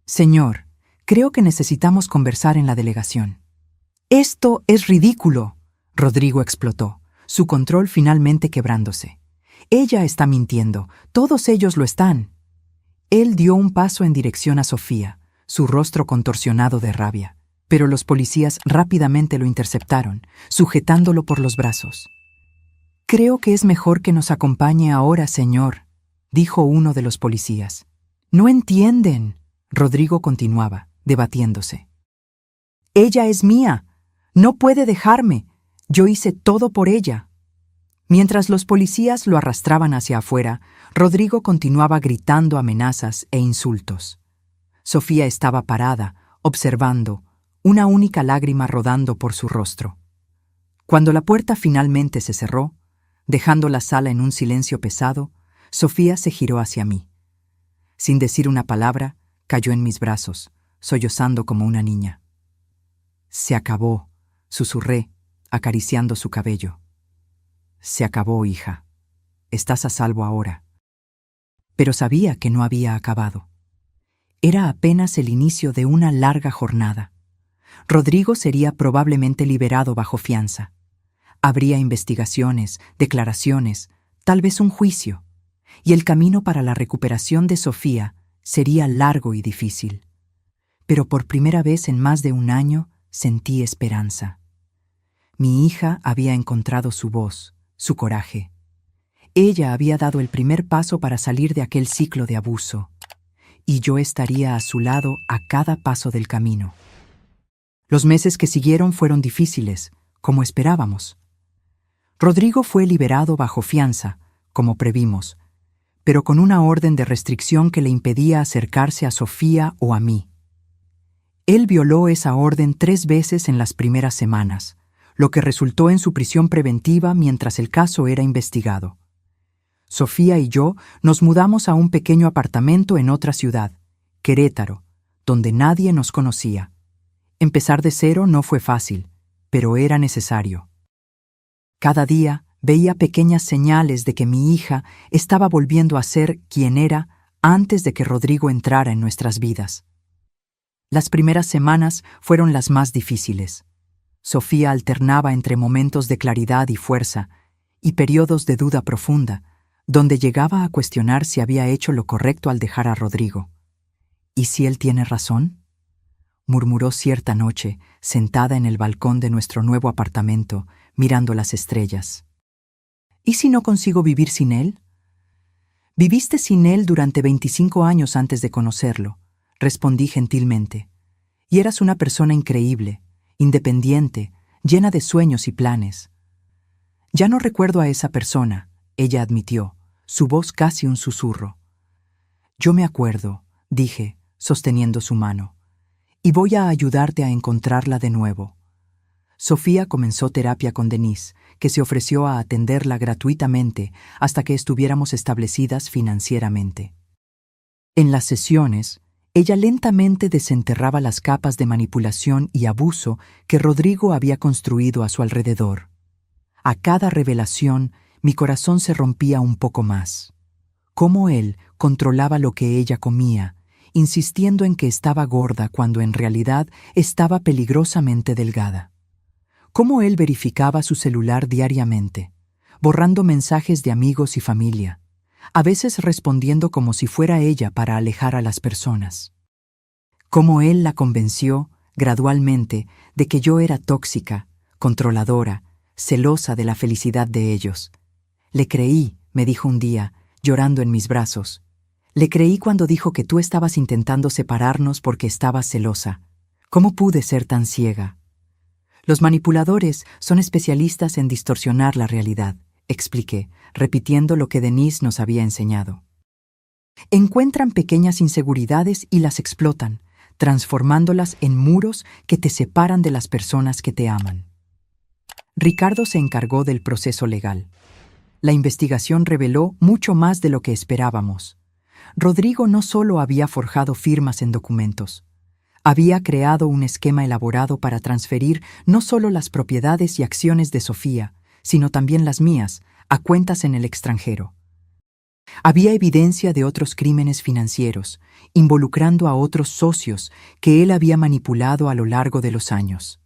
«Señor, creo que necesitamos conversar en la delegación». «Esto es ridículo», Rodrigo explotó, su control finalmente quebrándose. «Ella está mintiendo, todos ellos lo están». Él dio un paso en dirección a Sofía, su rostro contorsionado de rabia, pero los policías rápidamente lo interceptaron, sujetándolo por los brazos. «Creo que es mejor que nos acompañe ahora, señor», dijo uno de los policías. «No entienden», Rodrigo continuaba, debatiéndose. «Ella es mía. No puede dejarme. Yo hice todo por ella». Mientras los policías lo arrastraban hacia afuera, Rodrigo continuaba gritando amenazas e insultos. Sofía estaba parada, observando, una única lágrima rodando por su rostro. Cuando la puerta finalmente se cerró, dejando la sala en un silencio pesado, Sofía se giró hacia mí. Sin decir una palabra, cayó en mis brazos, sollozando como una niña. «Se acabó», susurré, acariciando su cabello. «Se acabó, hija. Estás a salvo ahora». Pero sabía que no había acabado. Era apenas el inicio de una larga jornada. Rodrigo sería probablemente liberado bajo fianza. Habría investigaciones, declaraciones, tal vez un juicio, y el camino para la recuperación de Sofía sería largo y difícil. Pero por primera vez en más de un año sentí esperanza. Mi hija había encontrado su voz, su coraje. Ella había dado el primer paso para salir de aquel ciclo de abuso, y yo estaría a su lado a cada paso del camino. Los meses que siguieron fueron difíciles, como esperábamos. Rodrigo fue liberado bajo fianza, como previmos, pero con una orden de restricción que le impedía acercarse a Sofía o a mí. Él violó esa orden 3 veces en las primeras semanas, lo que resultó en su prisión preventiva mientras el caso era investigado. Sofía y yo nos mudamos a un pequeño apartamento en otra ciudad, Querétaro, donde nadie nos conocía. Empezar de cero no fue fácil, pero era necesario. Cada día veía pequeñas señales de que mi hija estaba volviendo a ser quien era antes de que Rodrigo entrara en nuestras vidas. Las primeras semanas fueron las más difíciles. Sofía alternaba entre momentos de claridad y fuerza y periodos de duda profunda, donde llegaba a cuestionar si había hecho lo correcto al dejar a Rodrigo. ¿Y si él tiene razón?, murmuró cierta noche, sentada en el balcón de nuestro nuevo apartamento, mirando las estrellas. ¿Y si no consigo vivir sin él? Viviste sin él durante 25 años antes de conocerlo, respondí gentilmente. Y eras una persona increíble, independiente, llena de sueños y planes. Ya no recuerdo a esa persona, ella admitió, su voz casi un susurro. Yo me acuerdo, dije, sosteniendo su mano, y voy a ayudarte a encontrarla de nuevo. Sofía comenzó terapia con Denise, que se ofreció a atenderla gratuitamente hasta que estuviéramos establecidas financieramente. En las sesiones, ella lentamente desenterraba las capas de manipulación y abuso que Rodrigo había construido a su alrededor. A cada revelación, mi corazón se rompía un poco más. Cómo él controlaba lo que ella comía, insistiendo en que estaba gorda cuando en realidad estaba peligrosamente delgada. Cómo él verificaba su celular diariamente, borrando mensajes de amigos y familia, a veces respondiendo como si fuera ella para alejar a las personas. Cómo él la convenció, gradualmente, de que yo era tóxica, controladora, celosa de la felicidad de ellos. Le creí, me dijo un día, llorando en mis brazos. Le creí cuando dijo que tú estabas intentando separarnos porque estabas celosa. ¿Cómo pude ser tan ciega? Los manipuladores son especialistas en distorsionar la realidad, expliqué, repitiendo lo que Denise nos había enseñado. Encuentran pequeñas inseguridades y las explotan, transformándolas en muros que te separan de las personas que te aman. Ricardo se encargó del proceso legal. La investigación reveló mucho más de lo que esperábamos. Rodrigo no solo había forjado firmas en documentos, había creado un esquema elaborado para transferir no solo las propiedades y acciones de Sofía, sino también las mías, a cuentas en el extranjero. Había evidencia de otros crímenes financieros, involucrando a otros socios que él había manipulado a lo largo de los años.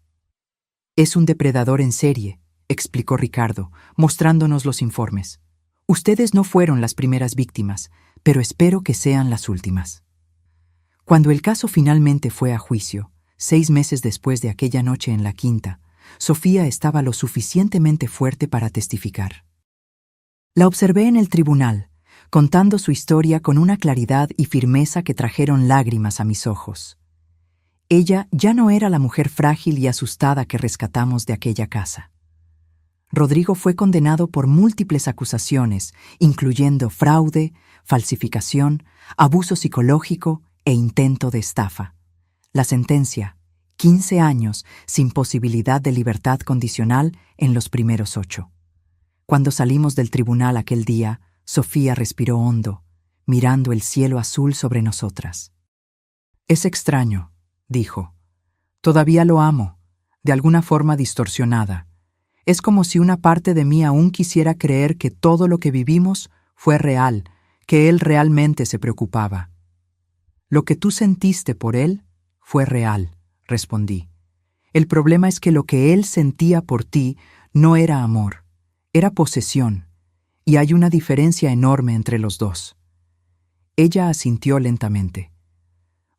Es un depredador en serie, explicó Ricardo, mostrándonos los informes. Ustedes no fueron las primeras víctimas, pero espero que sean las últimas. Cuando el caso finalmente fue a juicio, 6 meses después de aquella noche en la quinta, Sofía estaba lo suficientemente fuerte para testificar. La observé en el tribunal, contando su historia con una claridad y firmeza que trajeron lágrimas a mis ojos. Ella ya no era la mujer frágil y asustada que rescatamos de aquella casa. Rodrigo fue condenado por múltiples acusaciones, incluyendo fraude, falsificación, abuso psicológico e intento de estafa. La sentencia: 15 años sin posibilidad de libertad condicional en los primeros 8. Cuando salimos del tribunal aquel día, Sofía respiró hondo, mirando el cielo azul sobre nosotras. «Es extraño», dijo. «Todavía lo amo, de alguna forma distorsionada. Es como si una parte de mí aún quisiera creer que todo lo que vivimos fue real, que él realmente se preocupaba». «Lo que tú sentiste por él fue real», respondí. «El problema es que lo que él sentía por ti no era amor, era posesión, y hay una diferencia enorme entre los dos». Ella asintió lentamente.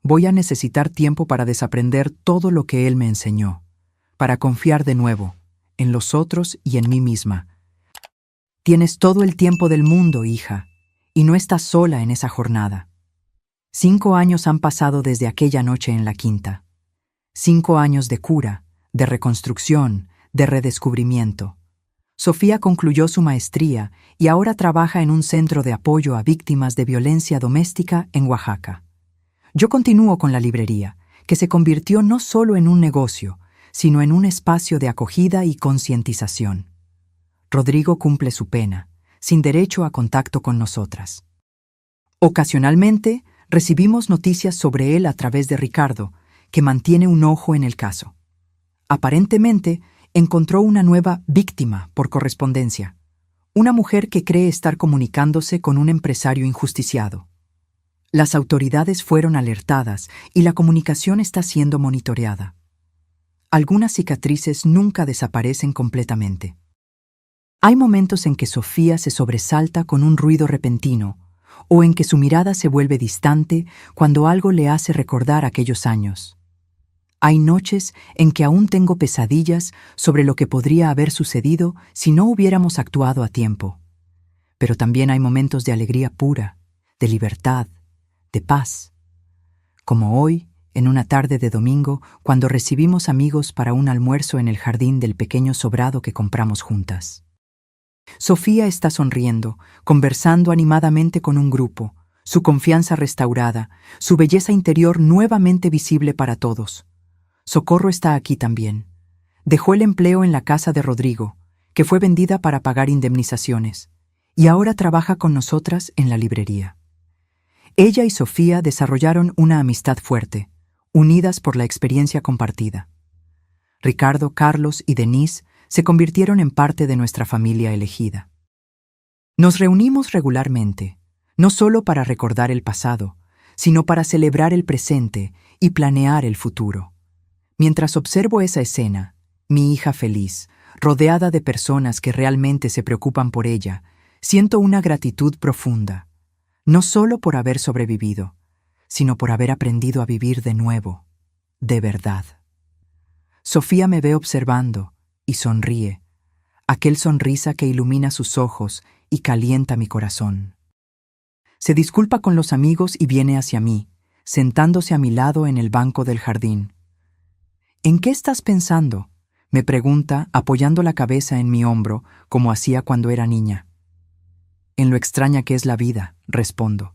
«Voy a necesitar tiempo para desaprender todo lo que él me enseñó, para confiar de nuevo, en los otros y en mí misma. Tienes todo el tiempo del mundo, hija, y no estás sola en esa jornada». 5 años han pasado desde aquella noche en la quinta. 5 años de cura, de reconstrucción, de redescubrimiento. Sofía concluyó su maestría y ahora trabaja en un centro de apoyo a víctimas de violencia doméstica en Oaxaca. Yo continúo con la librería, que se convirtió no solo en un negocio, sino en un espacio de acogida y concientización. Rodrigo cumple su pena, sin derecho a contacto con nosotras. Ocasionalmente, recibimos noticias sobre él a través de Ricardo, que mantiene un ojo en el caso. Aparentemente, encontró una nueva víctima por correspondencia, una mujer que cree estar comunicándose con un empresario injusticiado. Las autoridades fueron alertadas y la comunicación está siendo monitoreada. Algunas cicatrices nunca desaparecen completamente. Hay momentos en que Sofía se sobresalta con un ruido repentino, o en que su mirada se vuelve distante cuando algo le hace recordar aquellos años. Hay noches en que aún tengo pesadillas sobre lo que podría haber sucedido si no hubiéramos actuado a tiempo. Pero también hay momentos de alegría pura, de libertad, de paz. Como hoy, en una tarde de domingo, cuando recibimos amigos para un almuerzo en el jardín del pequeño sobrado que compramos juntas. Sofía está sonriendo, conversando animadamente con un grupo, su confianza restaurada, su belleza interior nuevamente visible para todos. Socorro está aquí también. Dejó el empleo en la casa de Rodrigo, que fue vendida para pagar indemnizaciones, y ahora trabaja con nosotras en la librería. Ella y Sofía desarrollaron una amistad fuerte, unidas por la experiencia compartida. Ricardo, Carlos y Denise se convirtieron en parte de nuestra familia elegida. Nos reunimos regularmente, no solo para recordar el pasado, sino para celebrar el presente y planear el futuro. Mientras observo esa escena, mi hija feliz, rodeada de personas que realmente se preocupan por ella, siento una gratitud profunda, no solo por haber sobrevivido, sino por haber aprendido a vivir de nuevo, de verdad. Sofía me ve observando y sonríe, aquel sonrisa que ilumina sus ojos y calienta mi corazón. Se disculpa con los amigos y viene hacia mí, sentándose a mi lado en el banco del jardín. «¿En qué estás pensando?», me pregunta, apoyando la cabeza en mi hombro, como hacía cuando era niña. «En lo extraña que es la vida», respondo.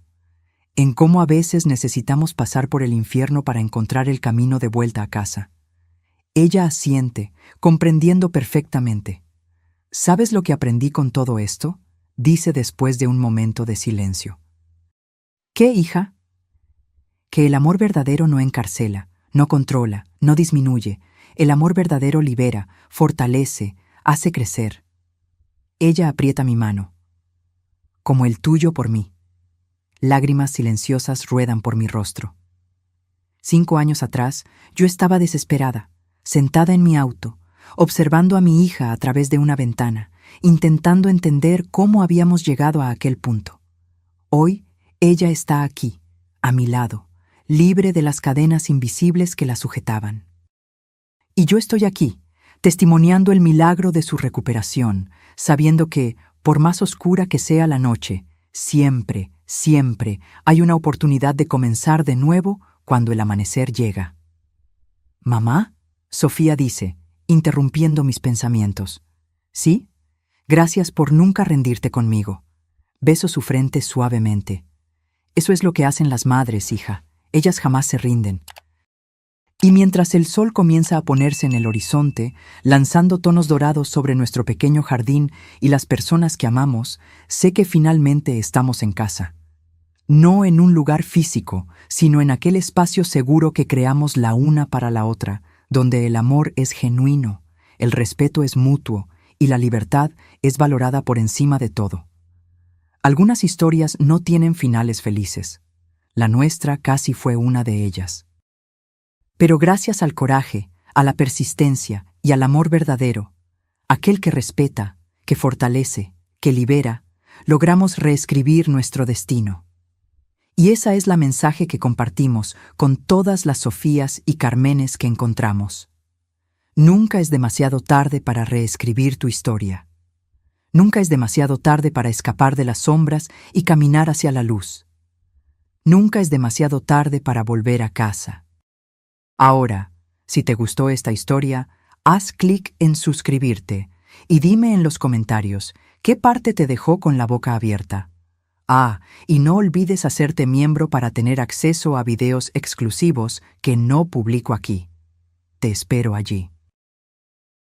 «En cómo a veces necesitamos pasar por el infierno para encontrar el camino de vuelta a casa». Ella asiente, comprendiendo perfectamente. «¿Sabes lo que aprendí con todo esto?», dice después de un momento de silencio. «¿Qué, hija?». «Que el amor verdadero no encarcela, no controla, no disminuye. El amor verdadero libera, fortalece, hace crecer». Ella aprieta mi mano. «Como el tuyo por mí». Lágrimas silenciosas ruedan por mi rostro. 5 años atrás, yo estaba desesperada, sentada en mi auto, observando a mi hija a través de una ventana, intentando entender cómo habíamos llegado a aquel punto. Hoy, ella está aquí, a mi lado, libre de las cadenas invisibles que la sujetaban. Y yo estoy aquí, testimoniando el milagro de su recuperación, sabiendo que, por más oscura que sea la noche, siempre, siempre hay una oportunidad de comenzar de nuevo cuando el amanecer llega. «¿Mamá?», Sofía dice, interrumpiendo mis pensamientos. ¿Sí? Gracias por nunca rendirte conmigo. Beso su frente suavemente. Eso es lo que hacen las madres, hija. Ellas jamás se rinden. Y mientras el sol comienza a ponerse en el horizonte, lanzando tonos dorados sobre nuestro pequeño jardín y las personas que amamos, sé que finalmente estamos en casa. No en un lugar físico, sino en aquel espacio seguro que creamos la una para la otra, donde el amor es genuino, el respeto es mutuo y la libertad es valorada por encima de todo. Algunas historias no tienen finales felices. La nuestra casi fue una de ellas. Pero gracias al coraje, a la persistencia y al amor verdadero, aquel que respeta, que fortalece, que libera, logramos reescribir nuestro destino. Y esa es la mensaje que compartimos con todas las Sofías y Carmenes que encontramos. Nunca es demasiado tarde para reescribir tu historia. Nunca es demasiado tarde para escapar de las sombras y caminar hacia la luz. Nunca es demasiado tarde para volver a casa. Ahora, si te gustó esta historia, haz clic en suscribirte y dime en los comentarios qué parte te dejó con la boca abierta. Y no olvides hacerte miembro para tener acceso a videos exclusivos que no publico aquí. Te espero allí.